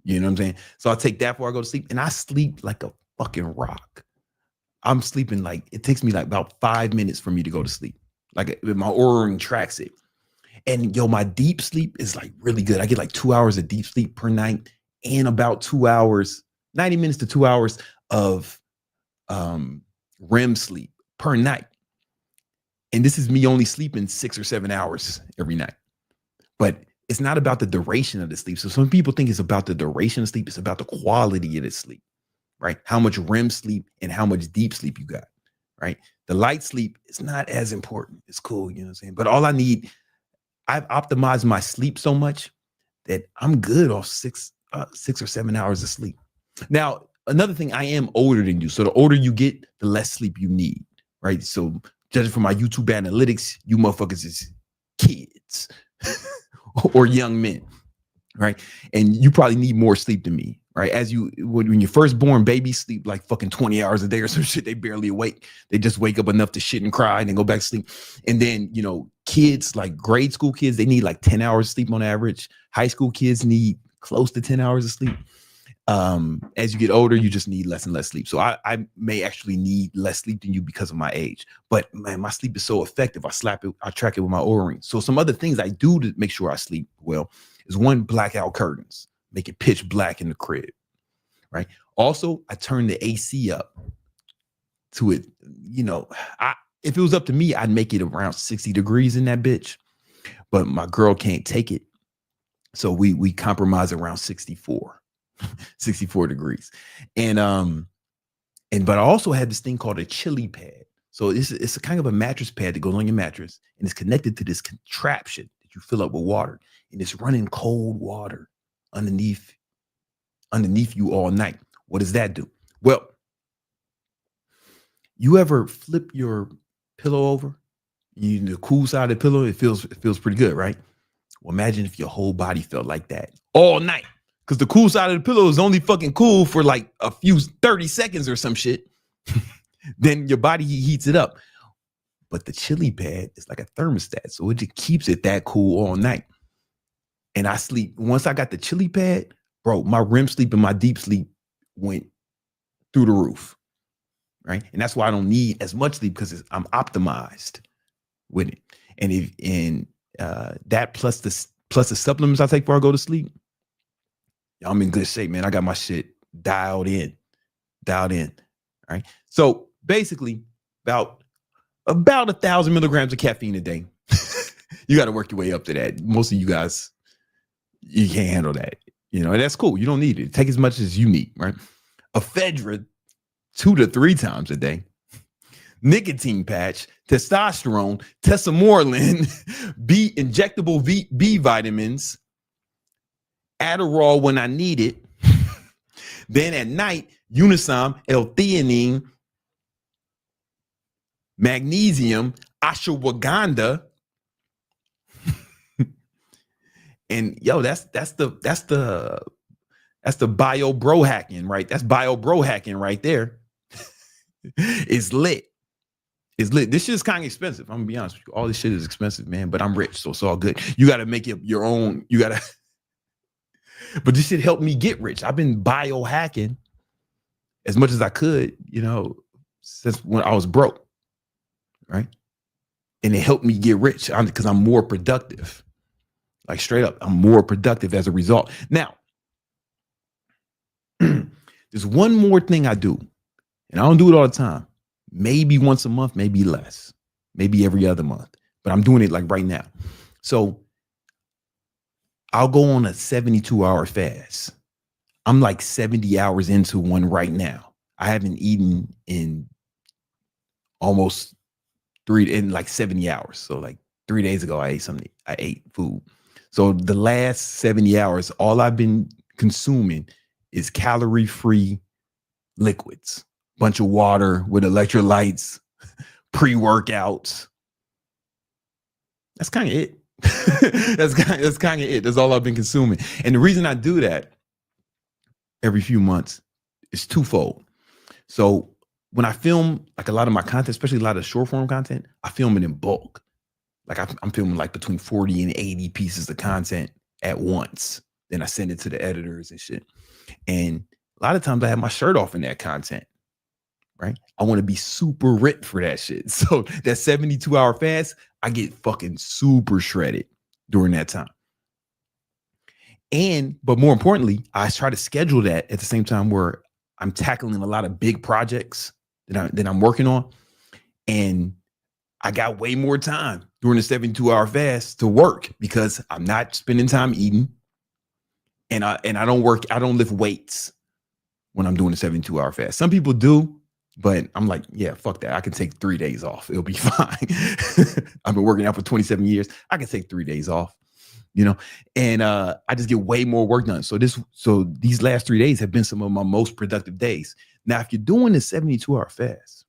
You know what I'm saying? So I take that before I go to sleep, and I sleep like a fucking rock. I'm sleeping like, it takes me like about 5 minutes for me to go to sleep. Like my Oura Ring tracks it. And my deep sleep is like really good. I get like 2 hours of deep sleep per night and about 2 hours, 90 minutes to 2 hours of REM sleep per night. And this is me only sleeping 6 or 7 hours every night. But it's not about the duration of the sleep. So some people think it's about the duration of sleep. It's about the quality of the sleep, right? How much REM sleep and how much deep sleep you got, right? The light sleep is not as important. It's cool, you know what I'm saying? But all I need, I've optimized my sleep so much that I'm good off 6 or 7 hours of sleep. Now, another thing, I am older than you. So the older you get, the less sleep you need, right? So judging from my YouTube analytics, you motherfuckers is kids or young men, right? And you probably need more sleep than me, right? When you're first born, babies sleep like fucking 20 hours a day or some shit. They barely awake. They just wake up enough to shit and cry and then go back to sleep. And then, kids, like grade school kids, they need like 10 hours of sleep on average. High school kids need close to 10 hours of sleep. As you get older, you just need less and less sleep. So I may actually need less sleep than you because of my age. But man, my sleep is so effective. I track it with my Oura Ring. So some other things I do to make sure I sleep well is, one, blackout curtains, make it pitch black in the crib, right? Also, I turn the AC up to it. If it was up to me, I'd make it around 60 degrees in that bitch. But my girl can't take it. So we compromise around 64 degrees. But I also have this thing called a chili pad. So it's a kind of a mattress pad that goes on your mattress, and it's connected to this contraption that you fill up with water, and it's running cold water underneath you all night. What does that do? Well, you ever flip your pillow over? The cool side of the pillow, it feels pretty good, right? Well, imagine if your whole body felt like that all night. Because the cool side of the pillow is only fucking cool for like a few 30 seconds or some shit. then your body heats it up. But the chili pad is like a thermostat, so it just keeps it that cool all night. And I sleep. Once I got the chili pad, bro, my REM sleep and my deep sleep went through the roof, right? And that's why I don't need as much sleep, because I'm optimized with it. And that plus the supplements I take before I go to sleep, I'm in good shape, man. I got my shit dialed in, right? So basically, about 1,000 milligrams of caffeine a day. You got to work your way up to that. Most of you guys, you can't handle that. You know, and that's cool. You don't need it. Take as much as you need, right? Ephedra 2 to 3 times a day. Nicotine patch, testosterone, tesamorelin, injectable B vitamins, Adderall when I need it. Then at night, Unisom, L-theanine, magnesium, ashwagandha, and yo, that's the bio-bro-hacking, right? That's bio-bro-hacking right there. It's lit. It's lit. This shit is kind of expensive. I'm gonna be honest with you. All this shit is expensive, man. But I'm rich, so it's all good. You got to make it your own. You got to. But this shit helped me get rich. I've been biohacking as much as I could, you know, since when I was broke, right? And it helped me get rich because I'm more productive. Like straight up, I'm more productive as a result. Now, there's one more thing I do, and I don't do it all the time. Maybe once a month, maybe less, maybe every other month, but I'm doing it like right now. So I'll go on a 72-hour fast. I'm like 70 hours into one right now. I haven't eaten in almost in like 70 hours. So like 3 days ago, I ate food. So the last 70 hours, all I've been consuming is calorie-free liquids. Bunch of water with electrolytes, pre-workouts. That's kind of it. That's kind of it. That's all I've been consuming. And the reason I do that every few months is twofold. So when I film like a lot of my content, especially a lot of short form content, I film it in bulk. Like I'm filming like between 40 and 80 pieces of content at once. Then I send it to the editors and shit. And a lot of times I have my shirt off in that content. Right? I want to be super ripped for that shit. So that 72-hour fast, I get fucking super shredded during that time. But more importantly, I try to schedule that at the same time where I'm tackling a lot of big projects that I'm working on. And I got way more time during the 72-hour fast to work because I'm not spending time eating. And I don't lift weights when I'm doing the 72-hour fast. Some people do. But I'm like, yeah, fuck that. I can take 3 days off. It'll be fine. I've been working out for 27 years. I can take 3 days off, you know, and I just get way more work done. So these last 3 days have been some of my most productive days. Now, if you're doing a 72-hour fast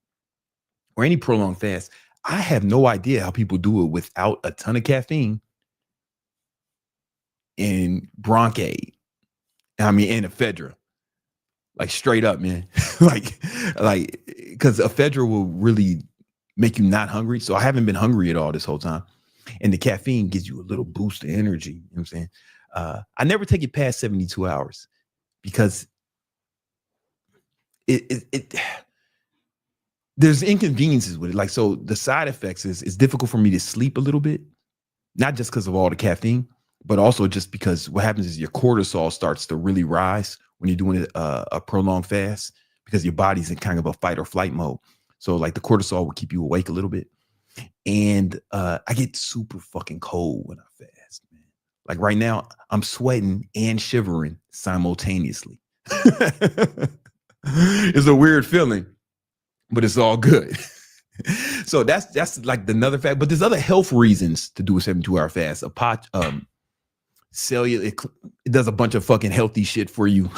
or any prolonged fast, I have no idea how people do it without a ton of caffeine and Broncaid. And ephedra. Like straight up, man. like, because ephedra will really make you not hungry. So I haven't been hungry at all this whole time. And the caffeine gives you a little boost of energy. You know what I'm saying? I never take it past 72 hours because there's inconveniences with it. Like, so the side effects is it's difficult for me to sleep a little bit, not just because of all the caffeine, but also just because what happens is your cortisol starts to really rise when you're doing a prolonged fast because your body's in kind of a fight or flight mode. So like the cortisol will keep you awake a little bit. And I get super fucking cold when I fast, man. Like right now, I'm sweating and shivering simultaneously. It's a weird feeling, but it's all good. So that's like another fact. But there's other health reasons to do a 72-hour fast. Cellular, it does a bunch of fucking healthy shit for you.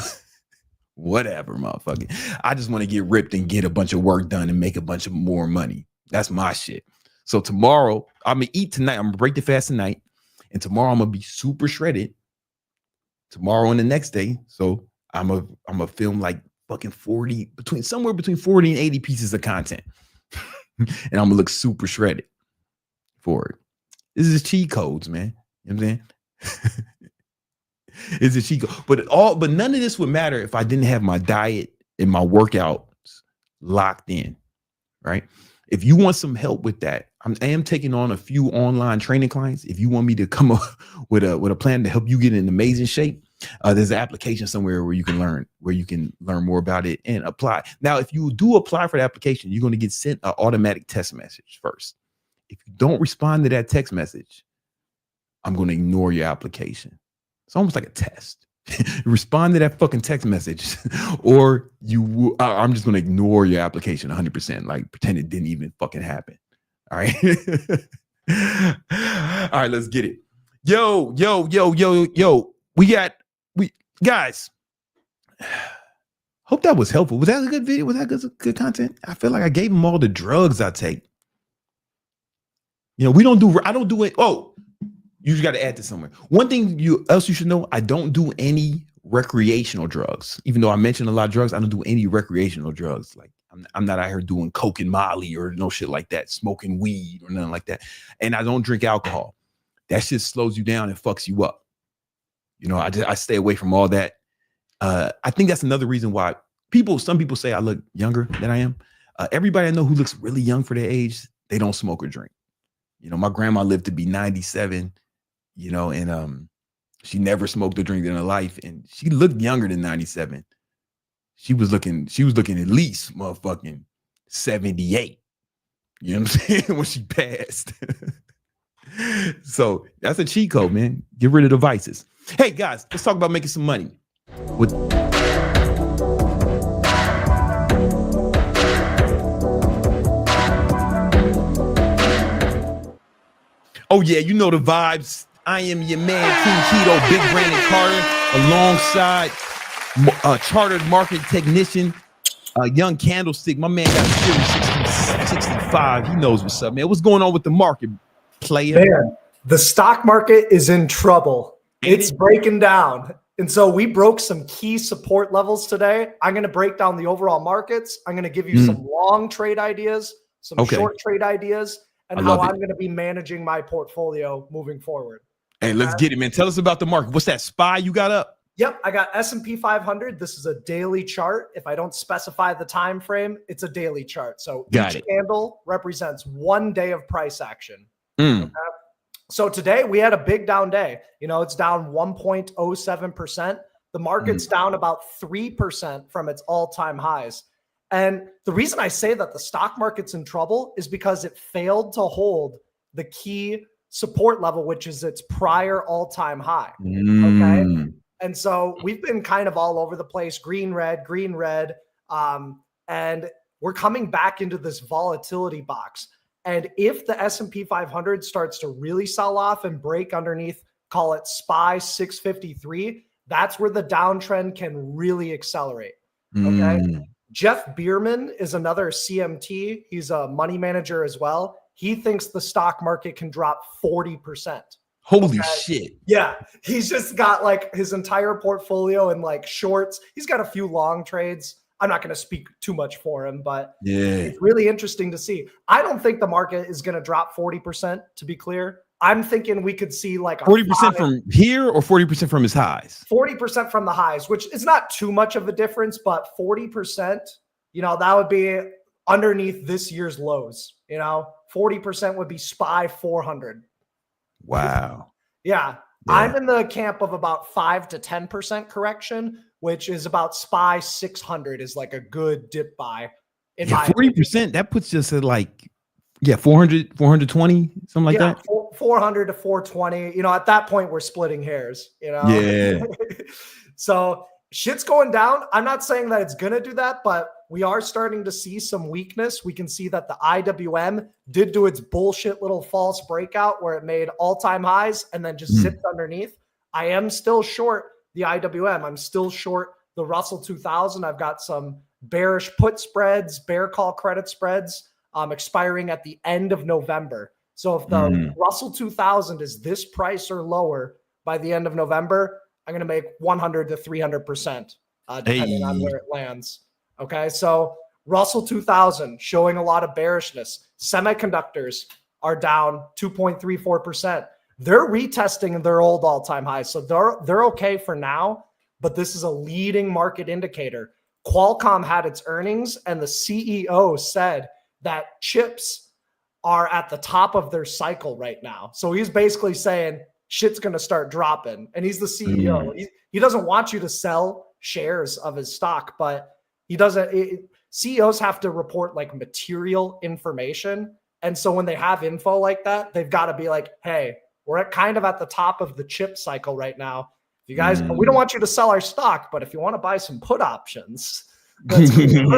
Whatever, motherfucker. I just want to get ripped and get a bunch of work done and make a bunch of more money. That's my shit. So tomorrow, I'm gonna eat tonight. I'm gonna break the fast tonight, and tomorrow I'm gonna be super shredded. Tomorrow and the next day, so I'm gonna film like fucking somewhere between 40 and 80 pieces of content. And I'm gonna look super shredded for it. This is cheat codes, man. You know what I'm saying? It's a cheat code. But none of this would matter if I didn't have my diet and my workouts locked in, right? If you want some help with that, I am taking on a few online training clients. If you want me to come up with a plan to help you get in amazing shape, there's an application somewhere where you can learn more about it and apply. Now, if you do apply for the application, you're going to get sent an automatic text message first. If you don't respond to that text message, I'm going to ignore your application. It's almost like a test. Respond to that fucking text message, or I'm just going to ignore your application 100%, like pretend it didn't even fucking happen. All right. All right, let's get it. Yo. We guys. Hope that was helpful. Was that a good video? Was that good content? I feel like I gave them all the drugs I take. I don't do it. Oh, you just got to add this somewhere. One thing you should know, I don't do any recreational drugs. Even though I mentioned a lot of drugs, I don't do any recreational drugs. Like I'm not out here doing coke and Molly or no shit like that, smoking weed or nothing like that. And I don't drink alcohol. That shit slows you down and fucks you up. I stay away from all that. I think that's another reason why some people say I look younger than I am. Everybody I know who looks really young for their age, they don't smoke or drink. My grandma lived to be 97, and she never smoked or drank in her life, and she looked younger than 97. She was looking at least motherfucking 78. You know what I'm saying? When she passed. So that's a cheat code, man. Get rid of the vices. Hey guys, let's talk about making some money. Oh yeah, you know the vibes. I am your man, King Keto, Big Brandon Carter, alongside chartered market technician, Young Candlestick. My man got a Series 65. He knows what's up, man. What's going on with the market, player? Man, the stock market is in trouble. It's breaking down. And so we broke some key support levels today. I'm going to break down the overall markets. I'm going to give you some long trade ideas, some short trade ideas, and how I'm going to be managing my portfolio moving forward. Hey, let's get it, man. Tell us about the market. What's that SPY you got up? Yep, I got S&P 500. This is a daily chart. If I don't specify the time frame, it's a daily chart. So each candle represents 1 day of price action. Okay? So today we had a big down day. It's down 1.07%. The market's down about 3% from its all-time highs. And the reason I say that the stock market's in trouble is because it failed to hold the key support level, which is its prior all-time high. Okay. And so we've been kind of all over the place, green, red, and we're coming back into this volatility box. And if the S&P 500 starts to really sell off and break underneath, call it SPY 653, that's where the downtrend can really accelerate. Okay. Jeff Bierman is another CMT. He's a money manager as well. He thinks the stock market can drop 40%. Holy shit. Yeah. He's just got like his entire portfolio in like shorts. He's got a few long trades. I'm not going to speak too much for him, but it's really interesting to see. I don't think the market is going to drop 40%, to be clear. I'm thinking we could see like 40% from here or 40% from his highs? 40% from the highs, which is not too much of a difference, but 40%, that would be underneath this year's lows. 40% would be SPY 400. Wow. Yeah. I'm in the camp of about 5 to 10% correction, which is about SPY 600 is like a good dip buy. 40%, that puts us at like, 400, 420, something like that. 400 to 420. At that point, we're splitting hairs, Yeah. So shit's going down. I'm not saying that it's going to do that, but we are starting to see some weakness. We can see that the IWM did do its bullshit little false breakout where it made all-time highs and then just zipped underneath. I am still short the IWM. I'm still short the Russell 2000. I've got some bearish put spreads, bear call credit spreads expiring at the end of November. So if the Russell 2000 is this price or lower by the end of November, I'm going to make 100 to 300% depending on where it lands. Okay, so Russell 2000 showing a lot of bearishness. Semiconductors are down 2.34%. They're retesting their old all-time highs, so they're okay for now. But this is a leading market indicator. Qualcomm had its earnings, and the CEO said that chips are at the top of their cycle right now. So he's basically saying shit's going to start dropping. And he's the CEO. He doesn't want you to sell shares of his stock, but he doesn't. CEOs have to report like material information. And so when they have info like that, they've got to be like, hey, we're at the top of the chip cycle right now. You guys, we don't want you to sell our stock, but if you want to buy some put options, that's kind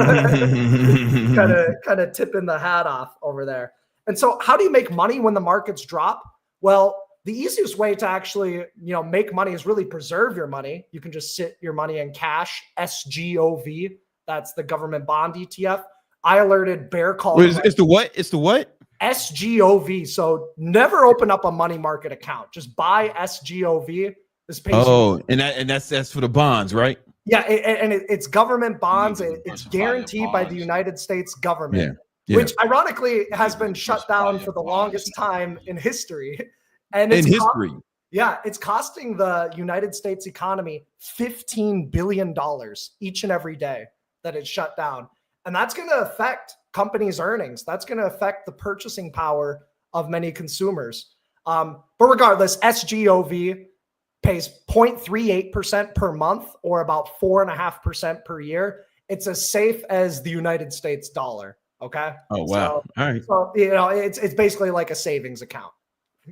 of tipping the hat off over there. And so how do you make money when the markets drop? Well, the easiest way to actually, make money is really preserve your money. You can just sit your money in cash, SGOV. That's the government bond ETF. I alerted bear call. It's the what? It's the what? SGOV. So never open up a money market account. Just buy SGOV. This pays and that's for the bonds, right? Yeah, it's government bonds. It's guaranteed by the United States government. Yeah. Which ironically has been shut down for the longest time in history. And it's it's costing the United States economy $15 billion each and every day that it's shut down. And that's going to affect companies' earnings. That's going to affect the purchasing power of many consumers. But regardless, SGOV pays 0.38% per month or about 4.5% per year. It's as safe as the United States dollar. Okay. Oh, wow. So, all right. So, it's basically like a savings account.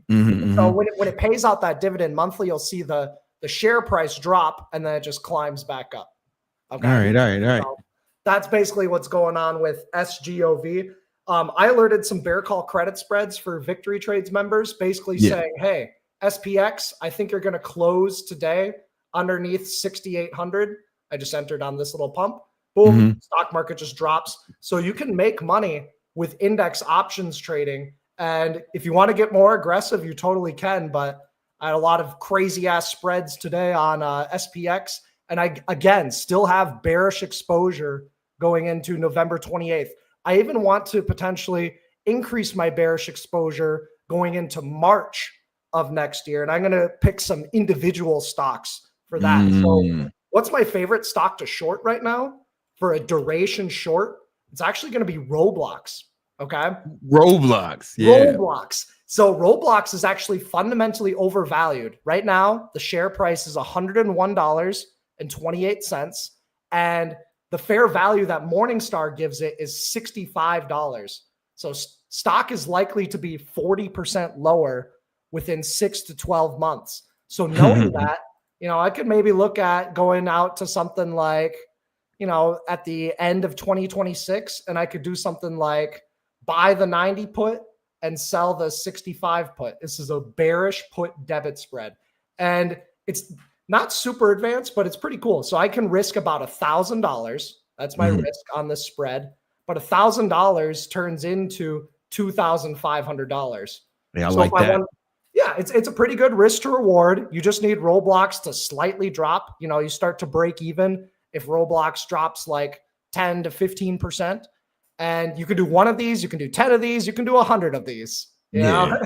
So when it pays out that dividend monthly, you'll see the share price drop and then it just climbs back up. Okay. All right. So that's basically what's going on with SGOV. I alerted some bear call credit spreads for Victory Trades members, basically saying, hey, SPX, I think you're going to close today underneath 6,800. I just entered on this little pump. Boom, stock market just drops. So you can make money with index options trading. And if you want to get more aggressive, you totally can. But I had a lot of crazy ass spreads today on SPX. And I, again, still have bearish exposure going into November 28th. I even want to potentially increase my bearish exposure going into March of next year. And I'm going to pick some individual stocks for that. So what's my favorite stock to short right now? For a duration short, it's actually going to be Roblox. Okay. Roblox. Roblox. So Roblox is actually fundamentally overvalued. Right now, the share price is $101.28. And the fair value that Morningstar gives it is $65. So stock is likely to be 40% lower within 6 to 12 months. So knowing that, I could maybe look at going out to something like, at the end of 2026, and I could do something like buy the 90 put and sell the 65 put. This is a bearish put debit spread. And it's not super advanced, but it's pretty cool. So I can risk about $1,000. That's my risk on this spread. But $1,000 turns into $2,500. Yeah, I like that. It's a pretty good risk to reward. You just need Roblox to slightly drop. You start to break even if Roblox drops like 10 to 15%. And you can do one of these, you can do 10 of these, you can do 100 of these. You know?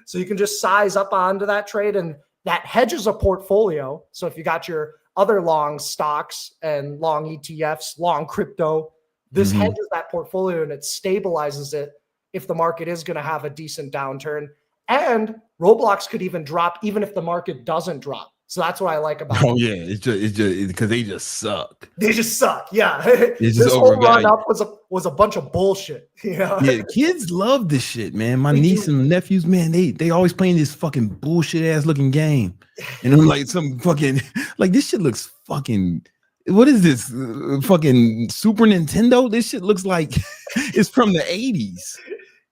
So you can just size up onto that trade, and that hedges a portfolio. So if you got your other long stocks and long ETFs, long crypto, this hedges that portfolio and it stabilizes it if the market is going to have a decent downturn. And Roblox could even drop even if the market doesn't drop. So that's what I like about it. Oh yeah, it's just because they just suck. They just suck. Yeah, it's this whole run up was a bunch of bullshit. Yeah, kids love this shit, man. My niece and nephews, man, they always playing this fucking bullshit ass looking game, and I'm like, some fucking like this shit looks fucking. What is this fucking Super Nintendo? This shit looks like it's from the 80s.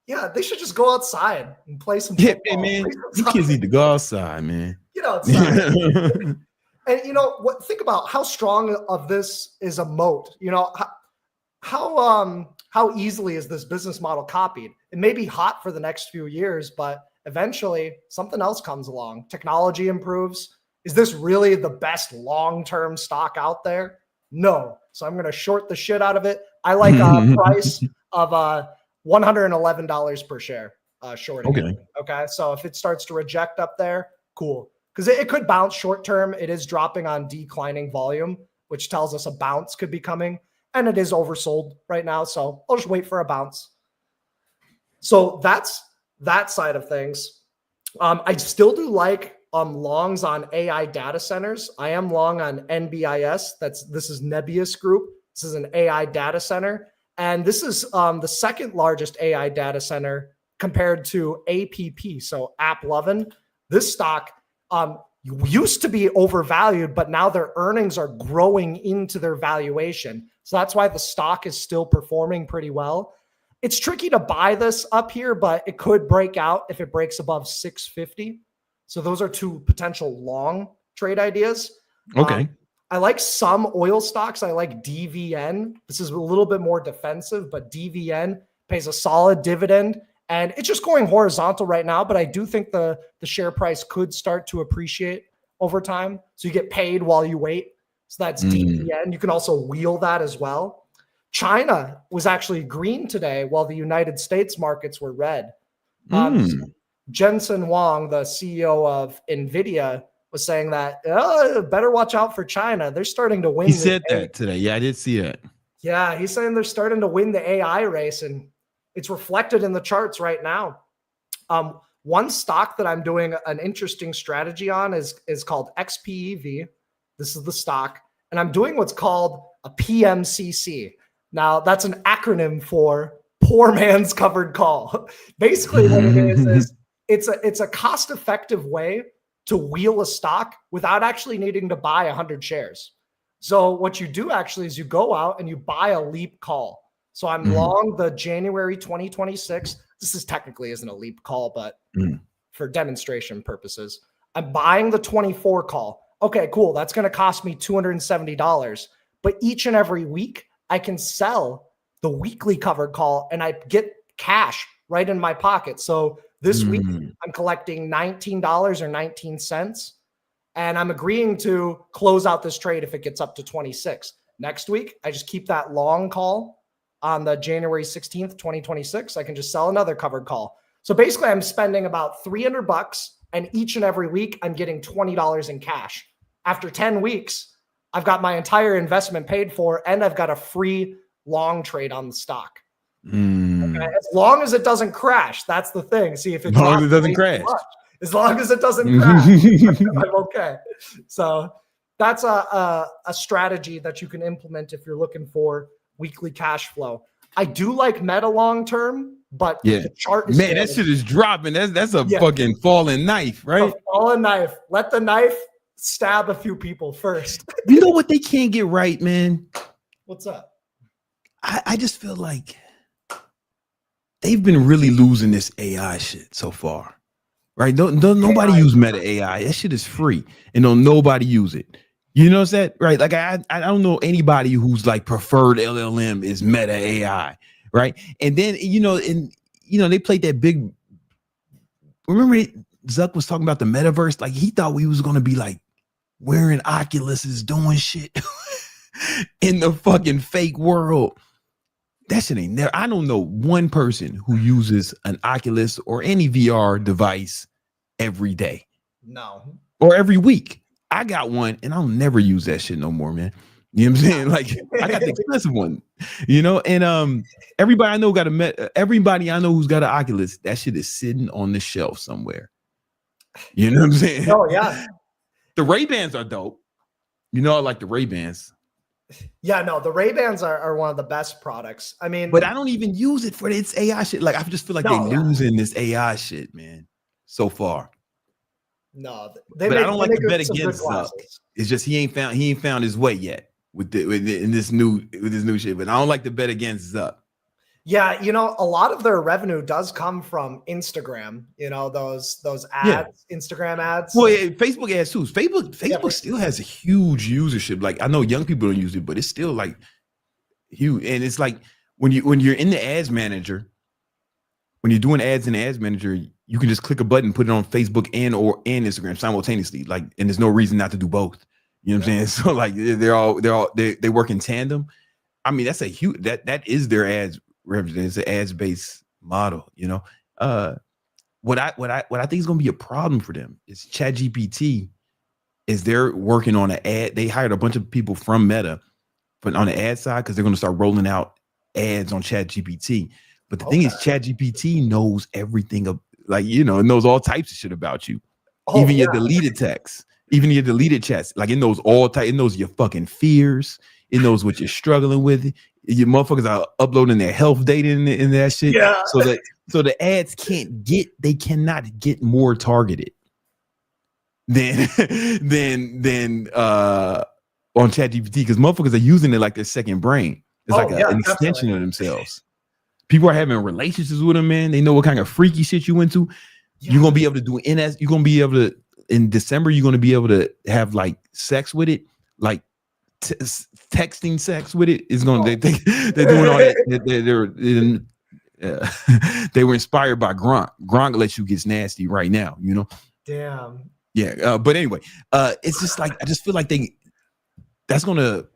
Yeah, they should just go outside and play some football. Yeah, man, these kids need to go outside, man. Get outside. And think about how strong of this is a moat. How easily is this business model copied? It may be hot for the next few years, but eventually something else comes along. Technology improves. Is this really the best long-term stock out there? No. So I'm going to short the shit out of it. I like a price of $111 per share shorting. Okay. Okay. So if it starts to reject up there, cool. Because it could bounce short term. It is dropping on declining volume, which tells us a bounce could be coming. And it is oversold right now. So I'll just wait for a bounce. So that's that side of things. I still do like longs on AI data centers. I am long on NBIS. This is Nebius Group. This is an AI data center. And this is the second largest AI data center compared to APP. So AppLovin. This stock used to be overvalued, but now their earnings are growing into their valuation. So that's why the stock is still performing pretty well. It's tricky to buy this up here, but it could break out if it breaks above 650. So those are two potential long trade ideas. Okay. I like some oil stocks. I like DVN. This is a little bit more defensive, but DVN pays a solid dividend. And it's just going horizontal right now, but I do think the share price could start to appreciate over time. So you get paid while you wait. So that's DVN. You can also wheel that as well. China was actually green today while the United States markets were red. Jensen Huang, the CEO of NVIDIA, was saying that better watch out for China. They're starting to win. He said that today. Yeah, I did see that. Yeah, he's saying they're starting to win the AI race, and it's reflected in the charts right now. One stock that I'm doing an interesting strategy on is called XPEV. This is the stock, and I'm doing what's called a PMCC. Now, that's an acronym for poor man's covered call. Basically, what it is it's a cost-effective way to wheel a stock without actually needing to buy 100 shares. So what you do actually is you go out and you buy a leap call. So I'm long the January 2026. This is technically isn't a leap call, but for demonstration purposes, I'm buying the 24 call. Okay, cool. That's going to cost me $270. But each and every week, I can sell the weekly covered call and I get cash right in my pocket. So this week I'm collecting $19 or 19 cents, and I'm agreeing to close out this trade if it gets up to 26. Next week, I just keep that long call on the January 16th, 2026. I can just sell another covered call. So basically I'm spending about $300, and each and every week I'm getting $20 in cash. After 10 weeks, I've got my entire investment paid for, and I've got a free long trade on the stock. Okay? As long as it doesn't crash, that's the thing. See if it doesn't crash. As long as it doesn't crash, I'm okay. So that's a strategy that you can implement if you're looking for weekly cash flow. I do like Meta long term, but the chart is that shit is dropping. That's a fucking falling knife, right? A falling knife. Let the knife stab a few people first. You know what they can't get right, man? What's up? I just feel like they've been really losing this AI shit so far, right? Don't nobody use Meta AI. That shit is free, and don't nobody use it. You know what I'm saying? Right? Like I don't know anybody who's like preferred LLM is Meta AI, right? And then they played that big. Remember Zuck was talking about the metaverse? Like he thought we was gonna be like wearing Oculuses doing shit in the fucking fake world. That shit ain't there. I don't know one person who uses an Oculus or any VR device every day. No. Or every week. I got one and I'll never use that shit no more, man. You know what I'm saying? Like I got the expensive one, and everybody I know everybody I know who's got an Oculus, that shit is sitting on the shelf somewhere. You know what I'm saying? Oh yeah. The Ray-Bans are dope. I like the Ray-Bans. Yeah, no, the Ray-Bans are one of the best products. I mean, but I don't even use it for its AI shit. Like I just feel like they're losing this AI shit, man, so far. No, but I don't like to bet against Zuck. It's just he ain't found his way yet with this new shit. But I don't like to bet against Zuck. Yeah, a lot of their revenue does come from Instagram. Those ads, Instagram ads. Well, yeah, Facebook ads too. Facebook still has a huge usership. Like I know young people don't use it, but it's still like huge. And it's like when you're in the ads manager, when you're doing ads in the ads manager, you can just click a button, put it on Facebook and Instagram simultaneously. Like, and there's no reason not to do both. You know what I'm saying? So like they work in tandem. I mean, that's a huge that is their ads revenue. It's an ads based model. You know, what I think is going to be a problem for them is ChatGPT. Is they're working on an ad? They hired a bunch of people from Meta, but on the ad side because they're going to start rolling out ads on ChatGPT. But the thing is, ChatGPT knows everything of like it knows all types of shit about you, even your deleted texts. Even your deleted chats, like it knows all type. It knows your fucking fears. It knows what you're struggling with. Your motherfuckers are uploading their health data in that shit. Yeah. So the ads cannot get more targeted than on ChatGPT because motherfuckers are using it like their second brain. It's an extension of themselves. People are having relationships with them, man. They know what kind of freaky shit you into. Yeah. You're gonna be able to do NS. You're gonna be able to. In December, you're going to be able to have like sex with it, like texting sex with it. Is going. They're doing all that. They were inspired by Gronk. Gronk lets you get nasty right now. Damn. Yeah. But anyway, it's just like I just feel like that's going to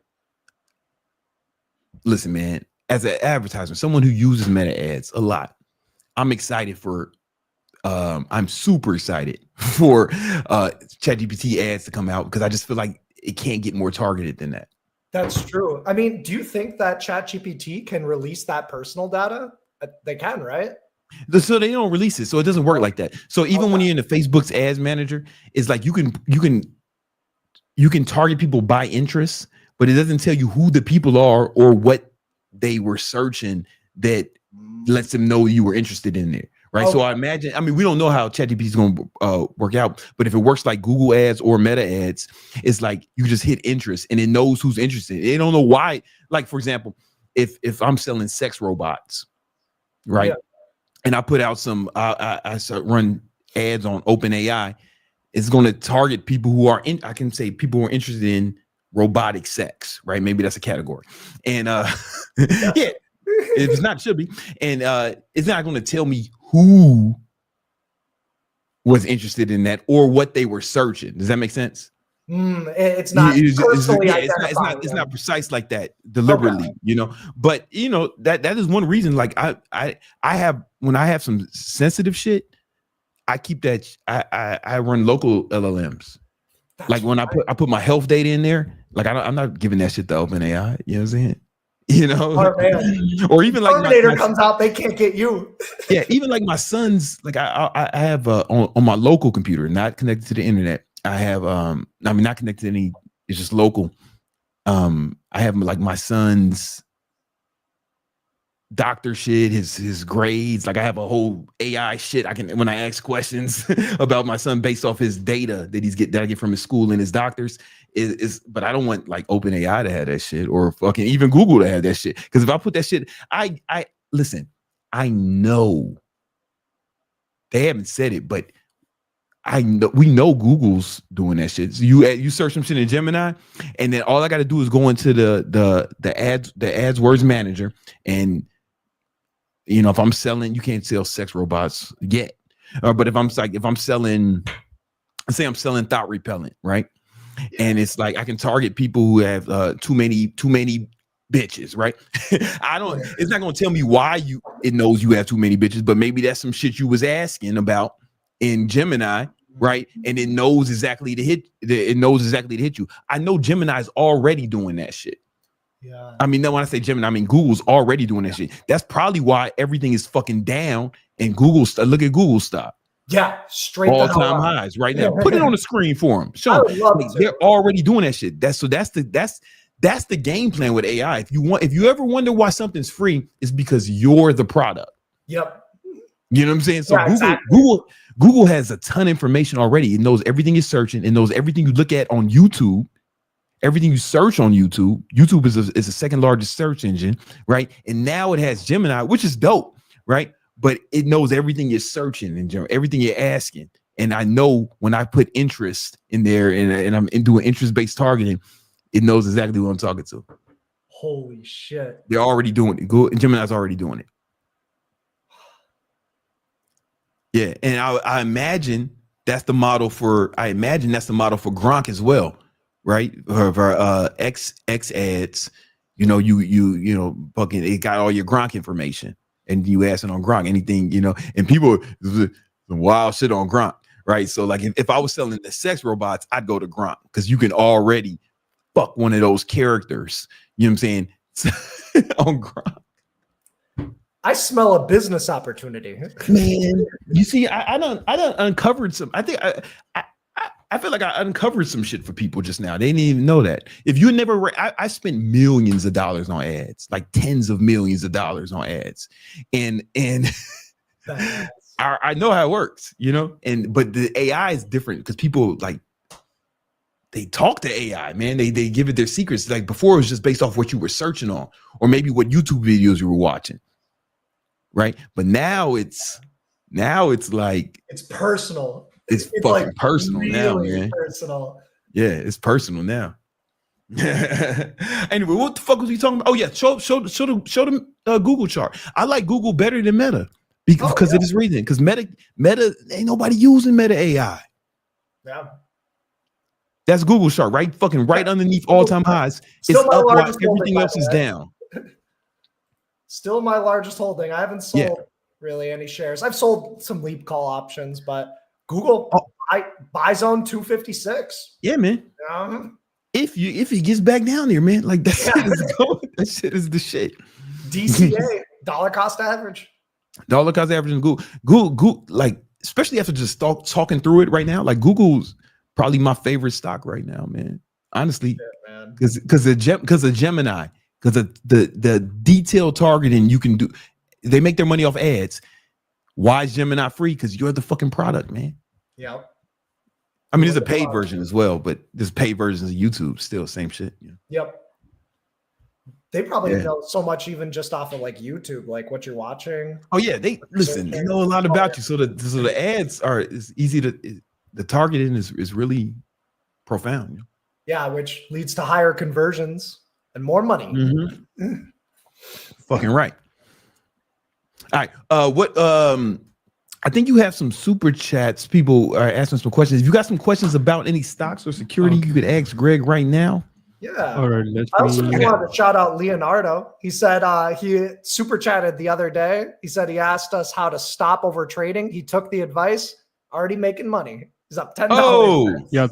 listen, man. As an advertiser, someone who uses Meta ads a lot, I'm excited for. I'm super excited for ChatGPT ads to come out because I just feel like it can't get more targeted than that. That's true. I mean, do you think that ChatGPT can release that personal data? They can, right? So they don't release it, so it doesn't work like that. So even when you're in the Facebook's ads manager, it's like you can target people by interest, but it doesn't tell you who the people are or what they were searching that lets them know you were interested in there. Right. So I mean, we don't know how ChatGPT is going to work out, but if it works like Google ads or Meta ads, it's like you just hit interest and it knows who's interested. It don't know why. Like, for example, if I'm selling sex robots, right, and I put out some, I run ads on OpenAI, it's going to target people who are I can say people who are interested in robotic sex, right? Maybe that's a category, and yeah. If it's not, it should be. And it's not going to tell me who was interested in that or what they were searching. Does that make sense? It's not it's not precise like that deliberately, But that is one reason. Like I have when I have some sensitive shit, I keep that. I run local LLMs. Like when I put my health data in there, like I'm not giving that shit to OpenAI. You know what I'm saying? Or even like Terminator comes out, they can't get you. Yeah, even like my son's, like I have on my local computer, not connected to the internet. I have not connected to any. It's just local. I have like my son's doctor shit, his grades. Like I have a whole AI shit. I can when I ask questions about my son based off his data that I get from his school and his doctors. But I don't want like OpenAI to have that shit or fucking even Google to have that shit. Because if I put that shit, I listen, I know they haven't said it, but we know Google's doing that shit. So you search some shit in Gemini, and then all I got to do is go into the AdWords manager, and if I'm selling, you can't sell sex robots yet. But if I'm selling, say I'm selling thought repellent, right? And it's like I can target people who have too many bitches, right? It's not gonna tell me why it knows you have too many bitches, but maybe that's some shit you was asking about in Gemini, right? And it knows exactly to hit you. I know Gemini's already doing that shit. Yeah. I mean, when I say Gemini, I mean Google's already doing that shit. That's probably why everything is fucking down and look at Google stock. Yeah, straight all-time highs right now. Put it on the screen for them. Show them. They're already doing that shit. That's the game plan with AI. If you ever wonder why something's free, it's because you're the product. Yep. You know what I'm saying? So Google has a ton of information already. It knows everything you're searching. It knows everything you look at on YouTube. Everything you search on YouTube. YouTube is the second largest search engine, right? And now it has Gemini, which is dope, right? But it knows everything you're searching and everything you're asking. And I know when I put interest in there and I'm doing interest-based targeting, it knows exactly who I'm talking to. Holy shit. They're already doing it. Google, Gemini's already doing it. Yeah. And I imagine that's the model for Gronk as well. right? For X ads, you know, fucking it got all your Gronk information, and you asking on Gronk anything, you know, and people some wild shit on Gronk, right? So like if I was selling the sex robots, I'd go to Gronk because you can already fuck one of those characters, you know what I'm saying? On Gronk. I smell a business opportunity. Man, you see, I done uncovered some. I feel like I uncovered some shit for people just now. They didn't even know that. If you never, I spent millions of dollars on ads, like tens of millions of dollars on ads, and I know how it works, you know. But the AI is different because people like they talk to AI, man. They give it their secrets. Like before, it was just based off what you were searching on, or maybe what YouTube videos you were watching, right? But now it's like it's personal. It's fucking like personal really now, man. Personal. Yeah, it's personal now. Anyway, what the fuck was we talking about? Oh yeah, show the Google chart. I like Google better than Meta because of this reason. Because Meta ain't nobody using Meta AI. Yeah, that's Google chart, right? Fucking right underneath all-time highs. It's up while everything else is down. Still my largest holding. I haven't sold really any shares. I've sold some leap call options, but Google buy zone 256. Yeah, man. If he gets back down there, man, like that shit is the shit. DCA, dollar cost average. Dollar cost average in Google, like especially after just talking through it right now, like Google's probably my favorite stock right now, man. Honestly, because of Gemini, because of the detailed targeting you can do. They make their money off ads. Why is Gemini free? Because you're the fucking product, man. Yep. I mean, there's a paid version as well, but there's paid versions of YouTube, still same shit. Yeah. Yep. They probably know so much even just off of like YouTube, like what you're watching. Oh yeah, they know a lot about you. So the ads is easy to the targeting is really profound. You know? Yeah, which leads to higher conversions and more money. Mm-hmm. Fucking right. All right. I think you have some super chats. People are asking some questions. If you got some questions about any stocks or security, you could ask Greg right now. Yeah. All right. I also wanted to shout out Leonardo. He said he super chatted the other day. He said he asked us how to stop over trading. He took the advice. Already making money. He's up $10. Oh, yep.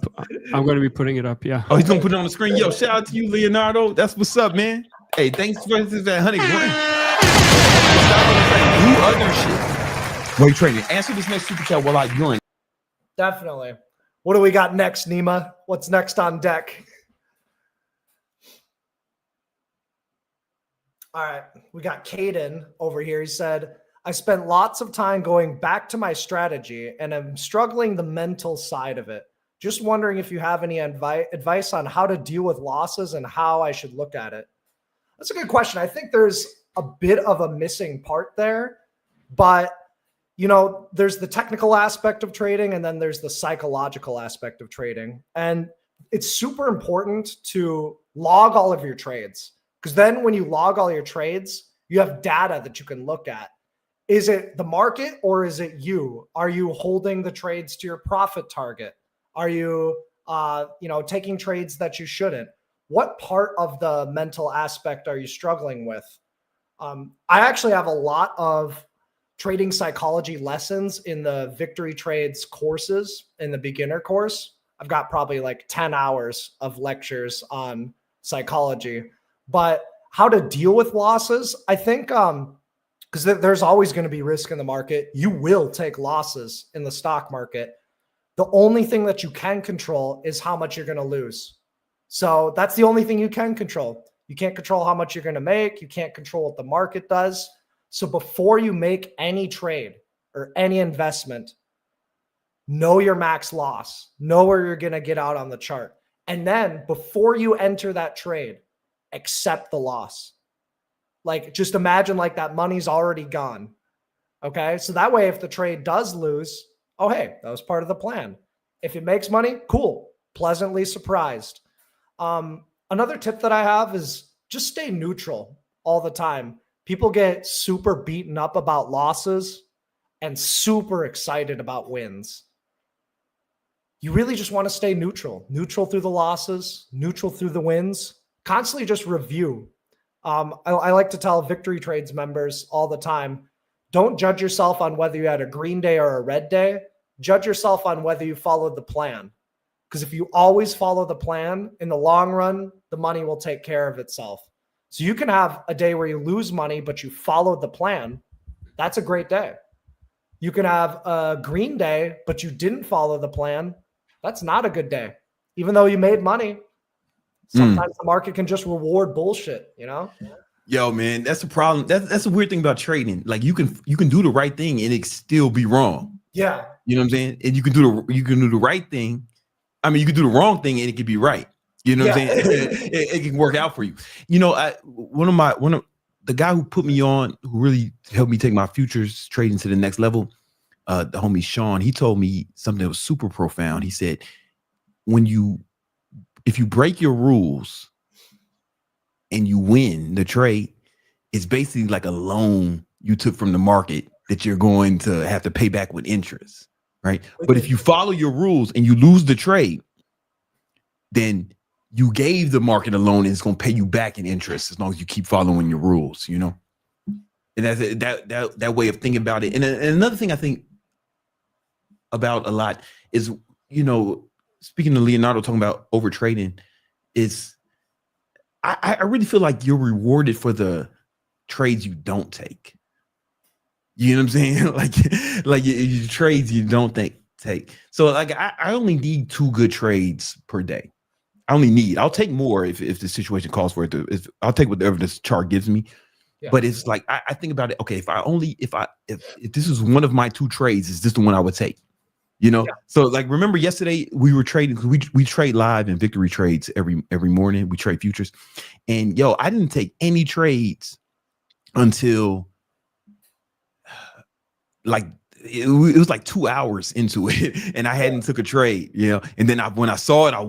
I'm going to be putting it up. Yeah. Oh, he's going to put it on the screen. Yo, shout out to you, Leonardo. That's what's up, man. Hey, thanks for that $100 grand. Do other shit. While you're trading. Answer this next super chat while I'm doing. Definitely. What do we got next, Nima? What's next on deck? All right. We got Caden over here. He said, I spent lots of time going back to my strategy and I'm struggling the mental side of it. Just wondering if you have any advice on how to deal with losses and how I should look at it. That's a good question. I think there's a bit of a missing part there, but you know, there's the technical aspect of trading and then there's the psychological aspect of trading. And it's super important to log all of your trades because then when you log all your trades, you have data that you can look at. Is it the market or is it you? Are you holding the trades to your profit target? Are you, taking trades that you shouldn't? What part of the mental aspect are you struggling with? I actually have a lot of trading psychology lessons in the Victory Trades courses in the beginner course. I've got probably like 10 hours of lectures on psychology, but how to deal with losses. I think, because there's always going to be risk in the market. You will take losses in the stock market. The only thing that you can control is how much you're going to lose. So that's the only thing you can control. You can't control how much you're going to make. You can't control what the market does. So before you make any trade or any investment, know your max loss, know where you're going to get out on the chart. And then before you enter that trade, accept the loss. Like just imagine like that money's already gone. Okay. So that way, if the trade does lose, oh, hey, that was part of the plan. If it makes money, cool. Pleasantly surprised. Another tip that I have is just stay neutral all the time. People get super beaten up about losses and super excited about wins. you really just want to stay neutral through the losses, neutral through the wins, constantly just review. I like to tell victory trades members all the time, don't judge yourself on whether you had a green day or a red day. Judge yourself on whether you followed the plan. Because if you always follow the plan, in the long run, the money will take care of itself. So you can have a day where you lose money, but you followed the plan. That's a great day. You can have a green day, but you didn't follow the plan. That's not a good day. Even though you made money, sometimes the market can just reward bullshit, you know? Yo, man, that's the problem. That's the weird thing about trading. Like you can do the right thing and it still be wrong. Yeah. You know what I'm saying? And you can do the right thing. I mean, you can do the wrong thing and it could be right. You know what I'm saying? It can work out for you. You know, one of the guy who put me on, who really helped me take my futures trading to the next level, the homie Sean, he told me something that was super profound. He said, if you break your rules and you win the trade, it's basically like a loan you took from the market that you're going to have to pay back with interest, right? But if you follow your rules and you lose the trade, then you gave the market a loan and it's going to pay you back in interest as long as you keep following your rules, you know? And that's that way of thinking about it. And another thing I think about a lot is, you know, speaking to Leonardo talking about over trading, is I really feel like you're rewarded for the trades you don't take. You know what I'm saying? like you trades you don't take. So like I only need 2 good trades per day. I'll take more if the situation calls for it. I'll take whatever this chart gives me. Yeah. But it's like I think about it. Okay, if this is one of my 2 trades, is this the one I would take? You know, so like remember yesterday we were trading because we trade live in victory trades every morning. We trade futures, and yo, I didn't take any trades until like it was like 2 hours into it, and I hadn't took a trade, you know. And then when I saw it, I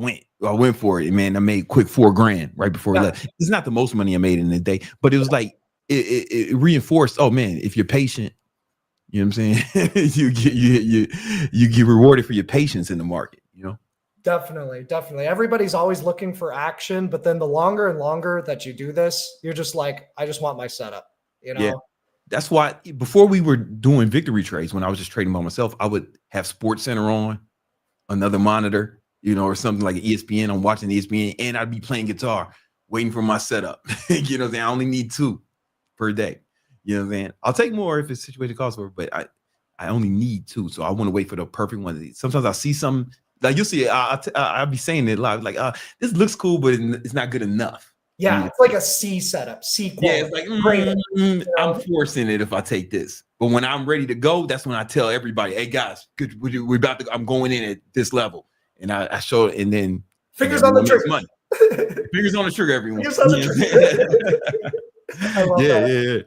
went for it, and man, I made quick $4,000 right before it left. It's not the most money I made in a day, but it was like it reinforced. Oh man, if you're patient. You know what I'm saying? you get rewarded for your patience in the market, you know? Definitely. Everybody's always looking for action, but then the longer and longer that you do this, you're just like, I just want my setup, you know? Yeah. That's why before we were doing victory trades, when I was just trading by myself, I would have Sports Center on, another monitor, you know, or something like ESPN. I'm watching ESPN and I'd be playing guitar, waiting for my setup. You know what I'm saying? I only need 2 per day. You know what I'm saying? I'll take more if it's situation calls for it, but I only need 2. So I want to wait for the perfect one. Sometimes I see something like you'll see. I'll be saying it live, like, this looks cool, but it's not good enough. Yeah, it's like a C setup, C quality. Yeah, it's like I'm forcing it if I take this. But when I'm ready to go, that's when I tell everybody, hey guys, we're about to. I'm going in at this level, and I show it, and then fingers on the trigger. Money. Fingers on the trigger, everyone. Fingers on the trigger. I love that. Yeah.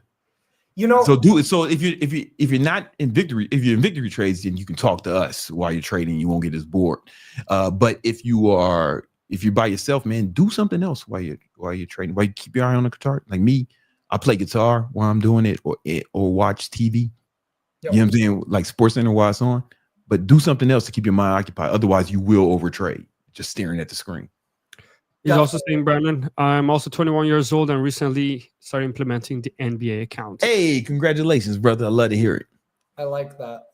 You know, so do it. So if you're not in victory, if you're in victory trades, then you can talk to us while you're trading. You won't get as bored. But if you're by yourself, man, do something else while you're trading. While you keep your eye on the guitar. Like me, I play guitar while I'm doing it, or watch TV. Yep. You know what I'm saying? Like Sports Center while it's on. But do something else to keep your mind occupied. Otherwise, you will overtrade just staring at the screen. He's also saying, Brandon, I'm also 21 years old and recently started implementing the NBA account. Hey, congratulations, brother. I love to hear it. I like that.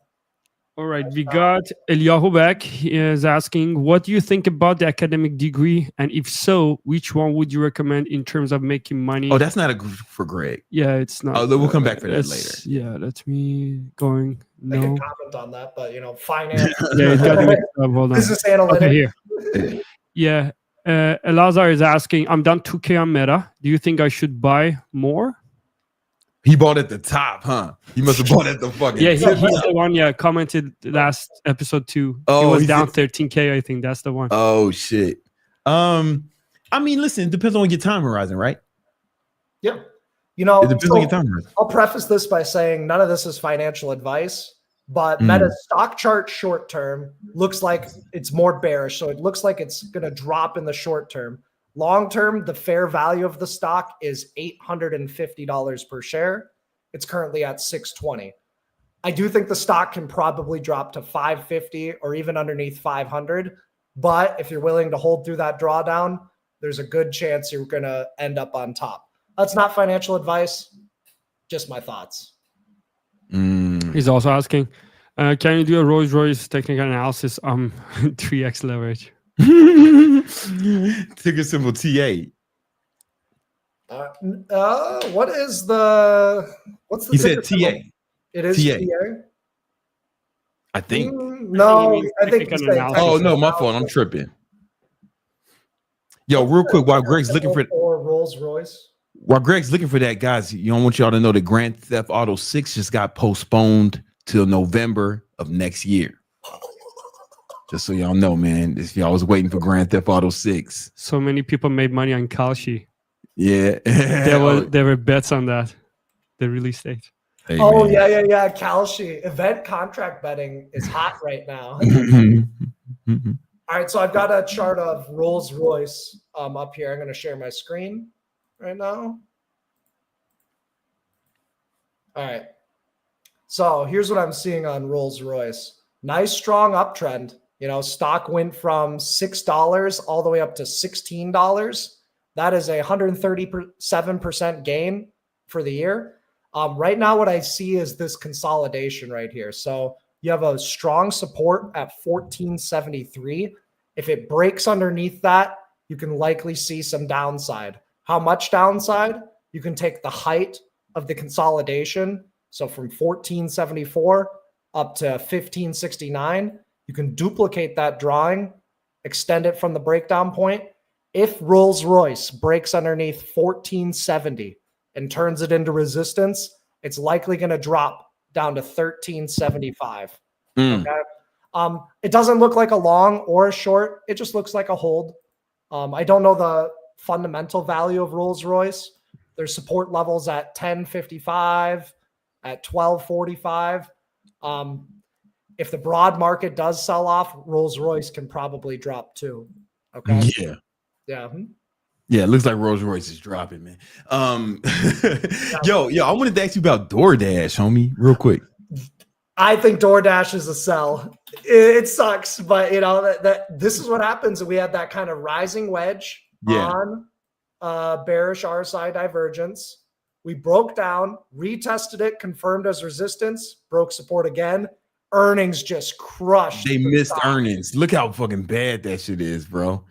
All right, we got Eliyahu back. He is asking, what do you think about the academic degree? And if so, which one would you recommend in terms of making money? Oh, that's not for Greg. Yeah, it's not. Oh, we'll come back for that later. Yeah, that's me going. No. I can comment on that, but finance. Yeah, it's got to mix up. Hold on. Business analytics. Okay, here. Yeah. Elazar is asking, I'm down 2K on Meta. Do you think I should buy more? He bought at the top, huh? He must have bought at the fucking he's the one, commented last episode too. Oh, he was down 13K, I think. That's the one. Oh, shit. I mean, listen, it depends on your time horizon, right? Yeah. You know, it depends on your time horizon. I'll preface this by saying none of this is financial advice. But Meta's stock chart short term looks like it's more bearish. So it looks like it's going to drop in the short term. Long term, the fair value of the stock is $850 per share. It's currently at $620. I do think the stock can probably drop to 550 or even underneath 500. But if you're willing to hold through that drawdown, there's a good chance you're going to end up on top. That's not financial advice, just my thoughts. He's also asking, can you do a Rolls-Royce technical analysis on 3x leverage? Ticker symbol TA. What's the He said TA. It is TA. I think. No, I think he's saying oh no, my fault. I'm tripping. Yo, real quick, while Greg's looking for Rolls Royce. While Greg's looking for that, guys, I want y'all to know that Grand Theft Auto 6 just got postponed till November of next year. Just so y'all know, man. If y'all was waiting for Grand Theft Auto 6. So many people made money on Kalshi. Yeah. there were bets on that. The release date. Hey, oh, man. yeah. Kalshi. Event contract betting is hot right now. All right, so I've got a chart of Rolls Royce up here. I'm going to share my screen right now. All right. So here's what I'm seeing on Rolls Royce. Nice, strong uptrend. Stock went from $6 all the way up to $16. That is a 137% gain for the year. Right now, what I see is this consolidation right here. So you have a strong support at 1473. If it breaks underneath that, you can likely see some downside. How much downside? You can take the height of the consolidation. So from 1474 up to 1569, you can duplicate that drawing, extend it from the breakdown point. If Rolls-Royce breaks underneath 1470 and turns it into resistance, it's likely going to drop down to 1375. Okay. It doesn't look like a long or a short. It just looks like a hold. I don't know the fundamental value of Rolls-Royce. There's support levels at 1055, at 1245. If the broad market does sell off, Rolls-Royce can probably drop too. Okay. Yeah. Yeah. Yeah, it looks like Rolls-Royce is dropping, man. Yo, I wanted to ask you about DoorDash, homie, real quick. I think DoorDash is a sell. It sucks, but that this is what happens. We had that kind of rising wedge on bearish RSI divergence. We broke down, retested it, confirmed as resistance, broke support again. Earnings just crushed. They missed earnings. Look how fucking bad that shit is, bro.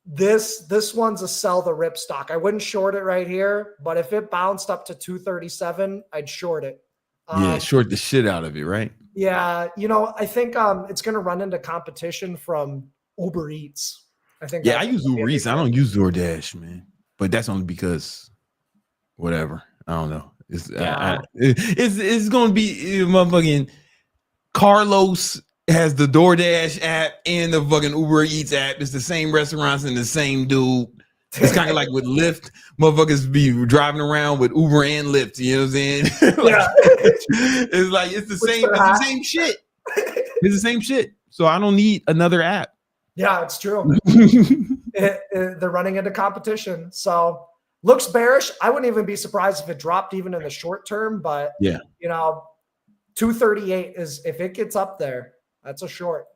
This one's a sell the rip stock. I wouldn't short it right here, but if it bounced up to 237, I'd short it. Short the shit out of it, right? Yeah, I think it's going to run into competition from Uber Eats. I think. Yeah, I use Uber Eats. I don't use DoorDash, man. But that's only because, whatever. I don't know. It's going to be motherfucking Carlos has the DoorDash app and the fucking Uber Eats app. It's the same restaurants and the same dude. It's kind of like with Lyft, motherfuckers be driving around with Uber and Lyft. You know what I'm saying? It's the same shit. It's the same shit. So I don't need another app. Yeah, it's true. They're running into competition. So looks bearish. I wouldn't even be surprised if it dropped even in the short term. But 238 is, if it gets up there, that's a short.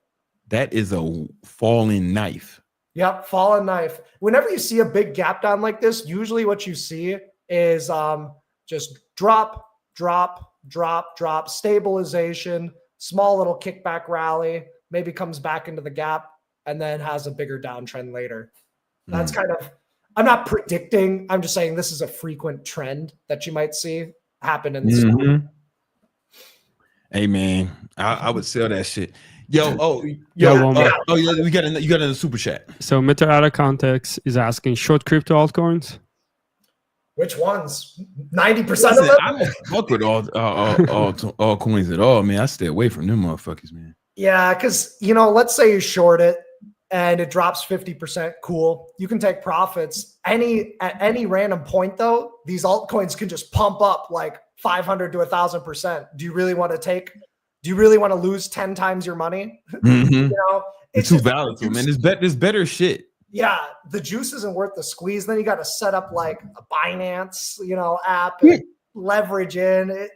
That is a falling knife. Yep, fallen knife. Whenever you see a big gap down like this, usually what you see is just drop, stabilization, small little kickback rally, maybe comes back into the gap and then has a bigger downtrend later. That's kind of, I'm not predicting, I'm just saying this is a frequent trend that you might see happen in the stock. Hey man, I would sell that shit. You got a super chat. So Mr. Out of Context is asking short crypto altcoins. Which ones? 90% of them? I don't fuck with all coins at all, man. I stay away from them motherfuckers, man. Yeah, because let's say you short it and it drops 50%. Cool. You can take profits. At any random point, though, these altcoins can just pump up like 500 to 1,000%. Do you really want to lose 10 times your money? It's too volatile, man. There's better shit. Yeah, the juice isn't worth the squeeze. Then you got to set up like a Binance, app and leverage in it.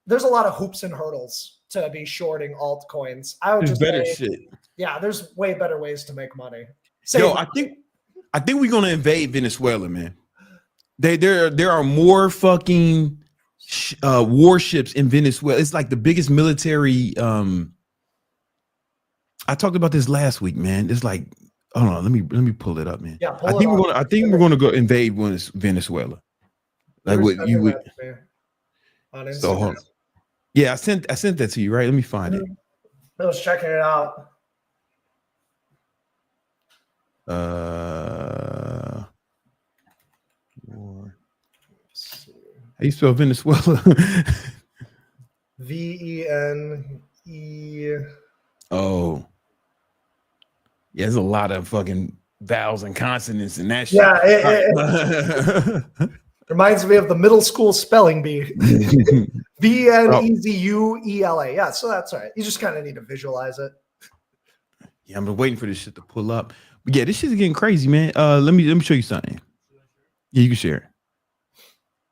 there's a lot of hoops and hurdles to be shorting altcoins. I would just better say, shit. yeah, there's way better ways to make money. Yo, I think we're gonna invade Venezuela, man. There are more fucking warships in Venezuela. It's like the biggest military. I talked about this last week, man. It's like, hold on, let me pull it up, man. Yeah, I think we're gonna go invade Venezuela. Like what you would. So yeah, I sent that to you, right? Let me find it. I was checking it out. How you spell Venezuela? VENE. Oh, yeah, there's a lot of fucking vowels and consonants in that shit. Yeah, it reminds me of the middle school spelling bee. VENEZUELA. Yeah, so that's all right. You just kind of need to visualize it. Yeah, I've been waiting for this shit to pull up. But yeah, this shit's getting crazy, man. Let me show you something. Yeah, you can share it.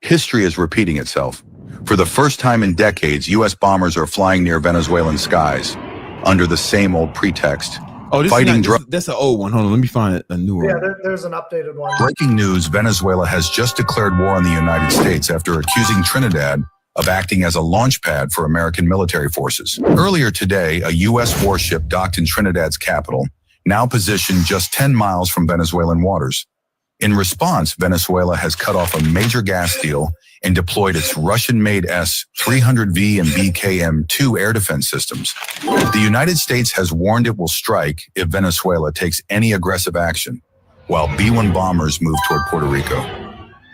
History is repeating itself. For the first time in decades, U.S. bombers are flying near Venezuelan skies under the same old pretext. Oh, that's an old one. Hold on, let me find a newer one. Yeah, there's an updated one. Breaking news, Venezuela has just declared war on the United States after accusing Trinidad of acting as a launch pad for American military forces. Earlier today, a U.S. warship docked in Trinidad's capital, now positioned just 10 miles from Venezuelan waters. In response, Venezuela has cut off a major gas deal and deployed its Russian-made S-300V and BKM-2 air defense systems. The United States has warned it will strike if Venezuela takes any aggressive action, while B-1 bombers move toward Puerto Rico.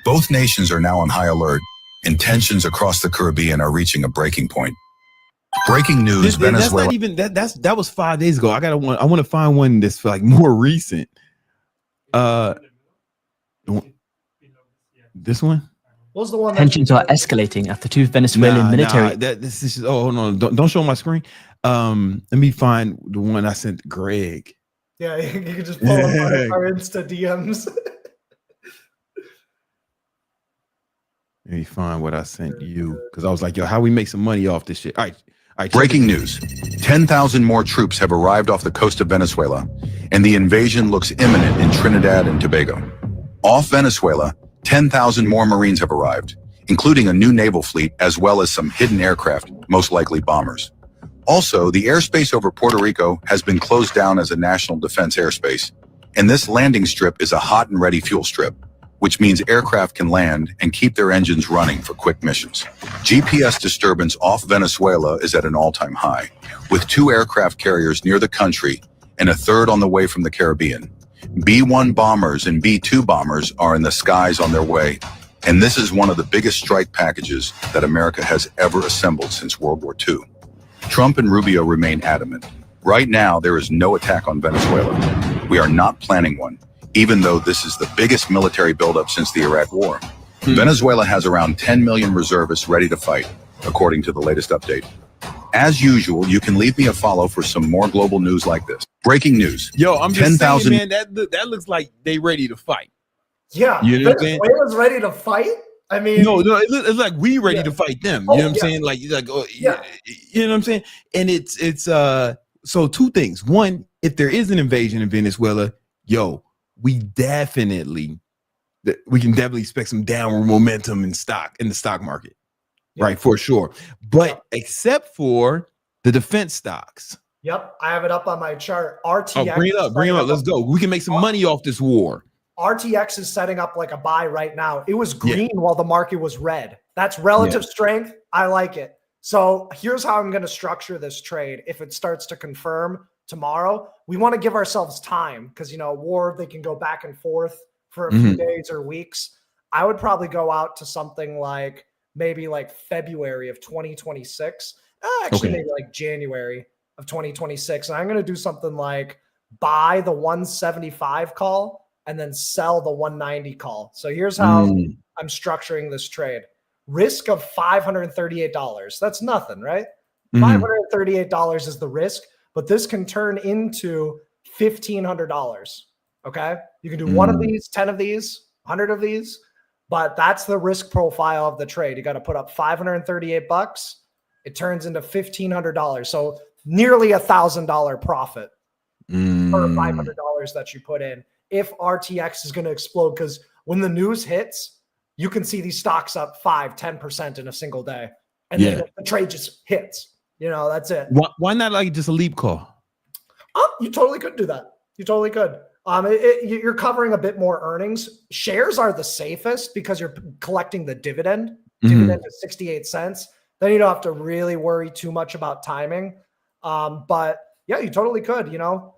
Both nations are now on high alert, and tensions across the Caribbean are reaching a breaking point. Breaking news, Venezuela. That's not even that was 5 days ago. I want to find one that's like more recent. This one? What was the one? Tensions are escalating after two Venezuelan military. This is. Oh, hold on! Don't show my screen. Let me find the one I sent Greg. Yeah, you can just pull up our Insta DMs. Let me find what I sent you, because I was like, yo, how we make some money off this shit? All right. Breaking news. 10,000 more troops have arrived off the coast of Venezuela, and the invasion looks imminent in Trinidad and Tobago. Off Venezuela, 10,000 more Marines have arrived, including a new naval fleet, as well as some hidden aircraft, most likely bombers. Also, the airspace over Puerto Rico has been closed down as a national defense airspace, and this landing strip is a hot and ready fuel strip, which means aircraft can land and keep their engines running for quick missions. GPS disturbance off Venezuela is at an all-time high, with 2 aircraft carriers near the country and a third on the way from the Caribbean. B-1 bombers and B-2 bombers are in the skies on their way, and this is one of the biggest strike packages that America has ever assembled since World War II. Trump and Rubio remain adamant. Right now, there is no attack on Venezuela. We are not planning one, even though this is the biggest military buildup since the Iraq War. Venezuela has around 10 million reservists ready to fight, according to the latest update. As usual, you can leave me a follow for some more global news like this. Breaking news. Yo, I'm just saying, man, that looks like they ready to fight. Yeah, you know what I'm saying? Venezuela's ready to fight? I mean, no, it's like we ready to fight them. You know what I'm saying? Like, oh, yeah. You know what I'm saying? And it's so 2 things. One, if there is an invasion in Venezuela, yo, we can definitely expect some downward momentum in the stock market. Yeah. Right, for sure. But except for the defense stocks. Yep, I have it up on my chart. RTX. Oh, bring it up. Let's go. We can make some money off this war. RTX is setting up like a buy right now. It was green while the market was red. That's relative strength. I like it. So here's how I'm going to structure this trade. If it starts to confirm tomorrow, we want to give ourselves time because, war, they can go back and forth for a few days or weeks. I would probably go out to something like maybe like February of 2026. Maybe like January of 2026. And I'm going to do something like buy the 175 call and then sell the 190 call. So here's how I'm structuring this trade. Risk of $538. That's nothing, right? $538 is the risk, but this can turn into $1,500. Okay. You can do one of these, 10 of these, 100 of these, but that's the risk profile of the trade. You got to put up $538 it turns into $1,500. So nearly $1,000 profit per $500 that you put in. If RTX is going to explode, because when the news hits, you can see these stocks up 5-10% in a single day. And then the trade just hits. You know, that's it. Why not like just a leap call? You totally could do that. You totally could. You're covering a bit more earnings. Shares are the safest because you're collecting the dividend. Dividend is 68 cents. Then you don't have to really worry too much about timing. But yeah, you totally could, you know.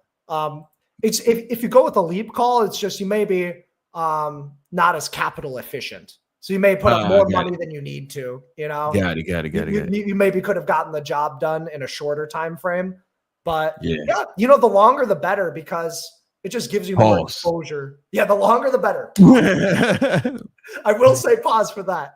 It's if you go with a leap call, it's just you may be not as capital efficient. So you may put up more money than you need to, you know. Got it. You maybe could have gotten the job done in a shorter time frame. But yeah, you know, the longer the better, because it just gives you more exposure. Yeah, the longer the better. I will say pause for that.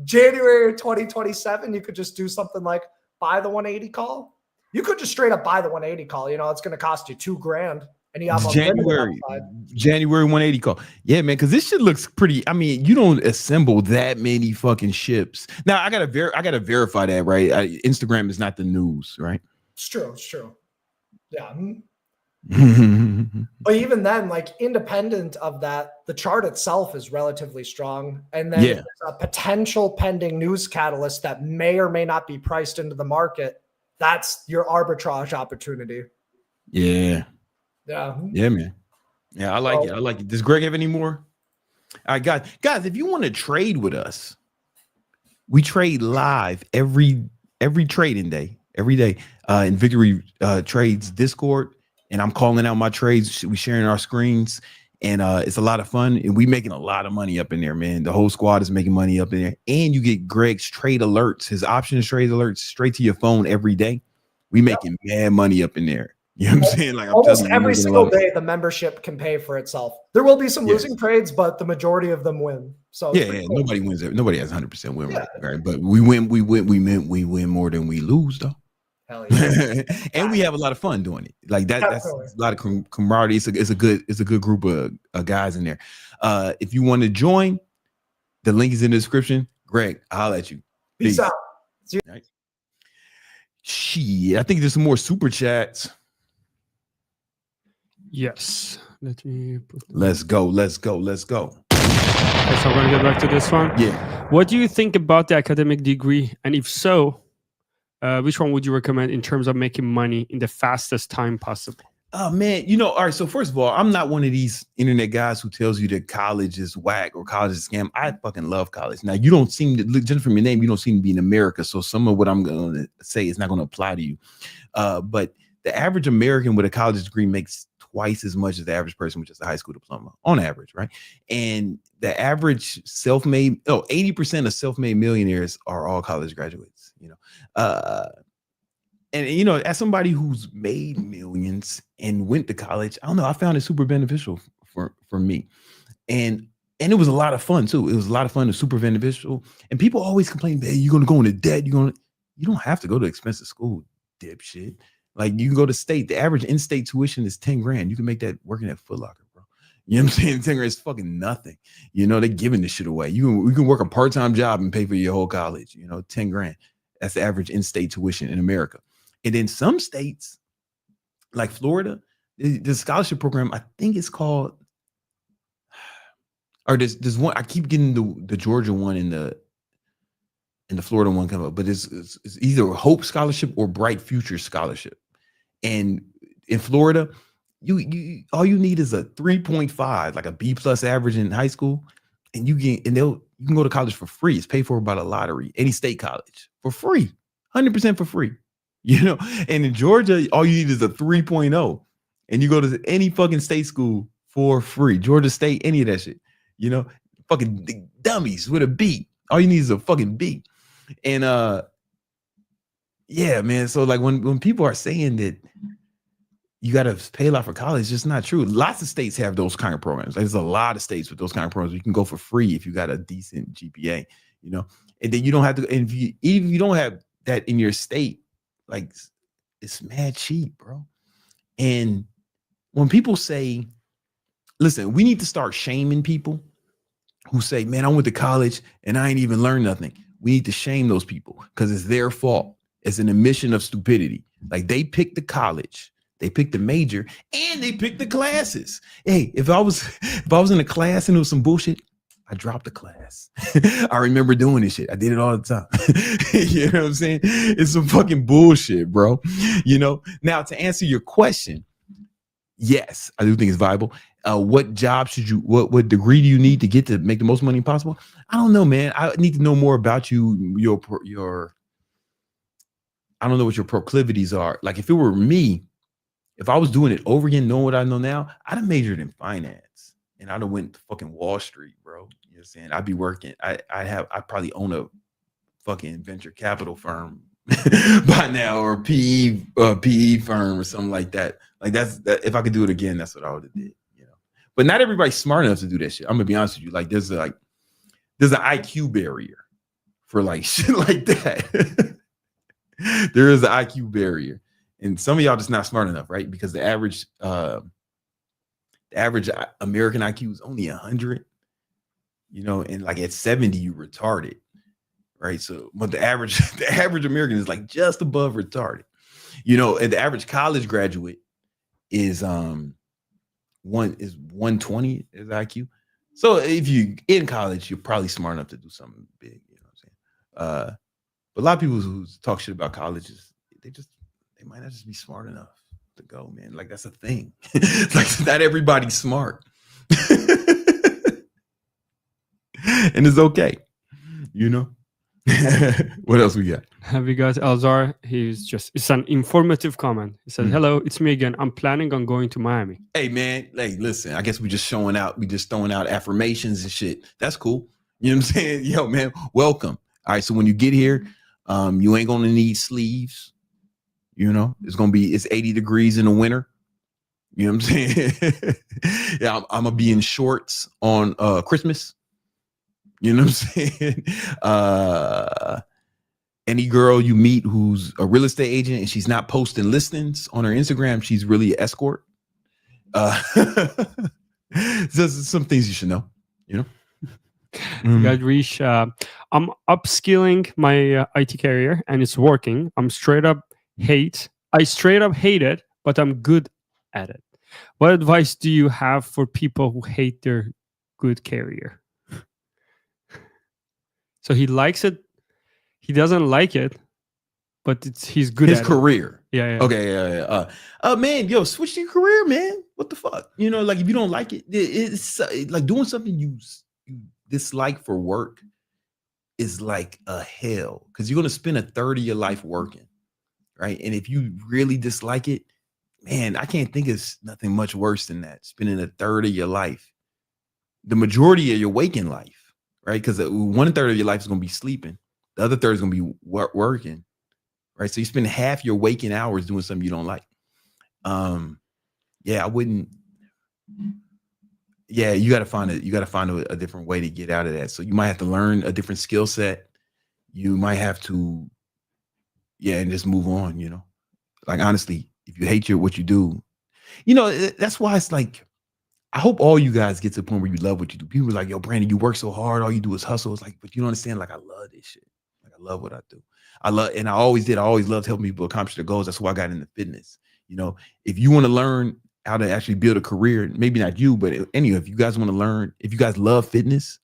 January 2027, you could just do something like buy the 180 call. You could just straight up buy the 180 call. You know, it's going to cost you $2,000. And you have January 180 call. Yeah, man, because this shit looks pretty. I mean, you don't assemble that many fucking ships. Now I gotta verify that, right? Instagram is not the news, right? It's true. Yeah. But even then, like independent of that, the chart itself is relatively strong. And then there's a potential pending news catalyst that may or may not be priced into the market. That's your arbitrage opportunity. Yeah, man. Yeah, I like it. Does Greg have any more? All right, guys, if you want to trade with us, we trade live every trading day, every day in Victory Trades Discord, and I'm calling out my trades. We sharing our screens, and it's a lot of fun, and we making a lot of money up in there, man. The whole squad is making money up in there, and you get Greg's trade alerts, his options trade alerts straight to your phone every day. We making mad money up in there. You know what I'm saying? Like almost every single day, the membership can pay for itself. There will be some losing trades, but the majority of them win. So cool. Nobody wins. Nobody has 100% win rate, right? But we win more than we lose, though. Hell yeah. And we have a lot of fun doing it. Like that's a lot of camaraderie. It's a good group of guys in there. If you want to join, the link is in the description. Greg, I'll let you. Peace out. Right. Shit, I think there's some more super chats. Yes. Let me put Let's go. Okay, so I'm going to get back to this one. Yeah. What do you think about the academic degree? And if so, which one would you recommend in terms of making money in the fastest time possible? Oh, man. You know, all right. So first of all, I'm not one of these internet guys who tells you that college is whack or college is a scam. I fucking love college. Now, you don't seem to, just from your name, you don't seem to be in America. So some of what I'm going to say is not going to apply to you. But the average American with a college degree makes twice as much as the average person with just a high school diploma on average, right? And the average 80% of self-made millionaires are all college graduates, you know. And you know, as somebody who's made millions and went to college, I don't know, I found it super beneficial for me. And it was a lot of fun too. It was a lot of fun and super beneficial. And people always complain, hey, you're gonna go into debt, you don't have to go to expensive school, dipshit. Like you can go to state. The average in-state tuition is 10 grand. You can make that working at Foot Locker, bro. You know what I'm saying? 10 grand is fucking nothing. You know, they're giving this shit away. You can work a part-time job and pay for your whole college, you know, 10 grand. That's the average in-state tuition in America. And then some states, like Florida, the scholarship program, I think it's called, or there's one, I keep getting the Georgia one and the Florida one come up, but it's either a Hope Scholarship or Bright Future Scholarship. And in Florida, you all you need is a 3.5, like a B+ average in high school, and you can go to college for free. It's paid for by the lottery, any state college for free, 100% for free. You know, and in Georgia, all you need is a 3.0, and you go to any fucking state school for free. Georgia State, any of that shit. You know, fucking dummies with a B. All you need is a fucking B. And yeah, man. So like when people are saying that you got to pay a lot for college, it's just not true. Lots of states have those kind of programs. Like, there's a lot of states with those kind of programs. You can go for free if you got a decent GPA, you know, and then you don't have to. And even if you don't have that in your state, like it's mad cheap, bro. And when people say, listen, we need to start shaming people who say, man, I went to college and I ain't even learned nothing. We need to shame those people because it's their fault. It's an admission of stupidity. Like they picked the college, they picked the major, and they picked the classes. Hey, if I was in a class and it was some bullshit, I dropped the class. I remember doing this shit. I did it all the time. You know what I'm saying? It's some fucking bullshit, bro. You know, now to answer your question, yes, I do think it's viable. What job should you, what degree do you need to get to make the most money possible? I don't know, man. I need to know more about you, your, I don't know what your proclivities are. Like if it were me, if I was doing it over again, knowing what I know now, I'd have majored in finance and I'd have went to fucking Wall Street, bro. You know what I'm saying? I'd be working. I'd probably own a fucking venture capital firm by now, or PE firm or something like that. Like that. If I could do it again, that's what I would have did. You know, but not everybody's smart enough to do that shit. I'm gonna be honest with you. Like there's an IQ barrier for like shit like that. There is an IQ barrier, and some of y'all just not smart enough, right? Because the average American IQ is only 100, you know, and like at 70 you retarded, right? So, but the average American is like just above retarded, you know, and the average college graduate is 120 is IQ. So if you in college, you're probably smart enough to do something big, you know what I'm saying? But a lot of people who talk shit about colleges, they might not just be smart enough to go, man. Like that's a thing. It's like not everybody's smart. And it's okay, you know. What else we got? We got Alzar. It's an informative comment. He said, hello, it's me again. I'm planning on going to Miami. Hey man, like listen, I guess we just throwing out affirmations and shit. That's cool. You know what I'm saying? Yo, man, welcome. All right, so when you get here, you ain't gonna need sleeves. You know, it's 80 degrees in the winter. You know what I'm saying? Yeah, I'm gonna be in shorts on Christmas. You know what I'm saying? Any girl you meet who's a real estate agent and she's not posting listings on her Instagram, she's really an escort. There's some things you should know, you know? God, Rish, I'm upskilling my IT career and it's working. I straight up hate it, but I'm good at it. What advice do you have for people who hate their good career? So he likes it. He doesn't like it, but he's good at his career. Yeah. Okay. Yeah. Man, yo, switch your career, man. What the fuck? You know, like if you don't like it, it's like doing something you dislike for work is like a hell because you're gonna spend a third of your life working, right? And if you really dislike it, man, I can't think of nothing much worse than that. Spending a third of your life, the majority of your waking life. Right, because 1/3 of your life is going to be sleeping, the other third is going to be working, right? So you spend half your waking hours doing something you don't like. Yeah, I wouldn't. Yeah, you got to find a different way to get out of that. So you might have to learn a different skill set. You might have to, and just move on. You know, like honestly, if you hate what you do, you know, that's why it's like. I hope all you guys get to the point where you love what you do. People are like, yo, Brandon, you work so hard. All you do is hustle. It's like, but you don't understand. Like, I love this shit. Like, I love what I do. I always loved helping people accomplish their goals. That's why I got into fitness. You know, if you want to learn how to actually build a career, maybe not you, but anyway, if you guys want to learn, if you guys love fitness,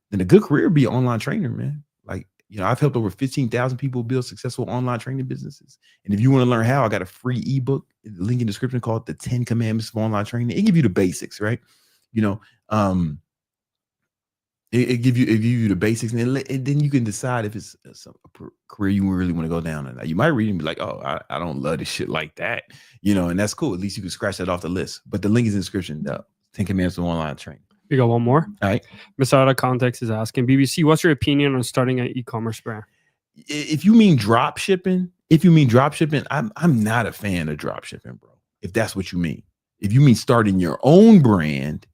then a good career would be an online trainer, man. Like, you know, I've helped over 15,000 people build successful online training businesses. And if you want to learn how, I got a free ebook, link in the description, called The 10 Commandments of Online Training. It gives you the basics, right? You know, it give you the basics, and then you can decide if it's a career you really want to go down. And you might read and be like, oh, I don't love this shit like that, you know, and that's cool. At least you can scratch that off the list. But the link is in the description. 10 Commandments of Online Training. We got one more. All right. Masada Context is asking, BBC, what's your opinion on starting an e-commerce brand? If you mean drop shipping, I'm not a fan of drop shipping, bro. If that's what you mean. If you mean starting your own brand,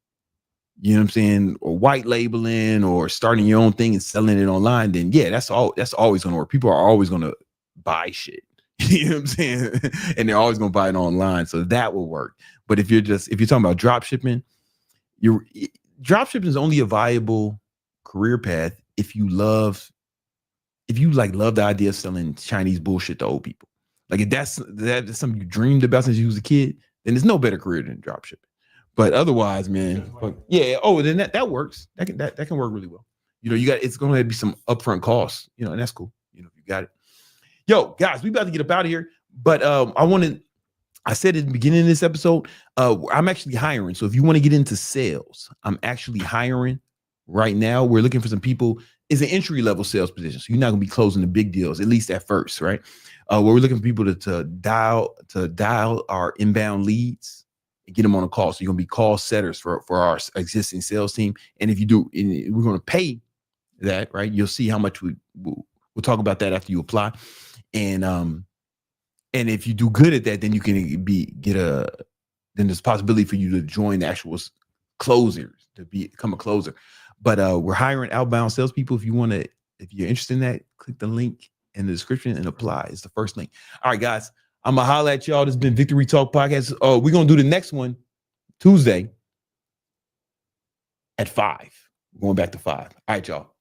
you know what I'm saying, or white labeling or starting your own thing and selling it online, then yeah, that's always going to work. People are always going to buy shit. You know what I'm saying? And they're always going to buy it online. So that will work. But if you're talking about drop shipping, drop shipping is only a viable career path if you love if you like love the idea of selling Chinese bullshit to old people, like if that's something you dreamed about since you was a kid, then there's no better career than dropshipping. But otherwise, man, yeah. Oh, then that works. That can work really well. You know, it's going to be some upfront costs. You know, and that's cool. You know, if you got it. Yo, guys, we about to get up out of here. But I said at the beginning of this episode, I'm actually hiring. So if you want to get into sales, I'm actually hiring right now. We're looking for some people. It's an entry level sales position, so you're not going to be closing the big deals, at least at first, right? Where we're looking for people to dial our inbound leads and get them on a call. So you're going to be call setters for our existing sales team. And if you do, we're going to pay that, right? You'll see how much we'll talk about that after you apply. And if you do good at that, then you can then there's a possibility for you to join the actual closers, to become a closer. But we're hiring outbound salespeople. If you're interested in that, click the link in the description and apply. It's the first link. All right, guys, I'm gonna holler at y'all. This has been Victory Talk Podcast. We're gonna do the next one Tuesday at 5. We're going back to 5. All right, y'all.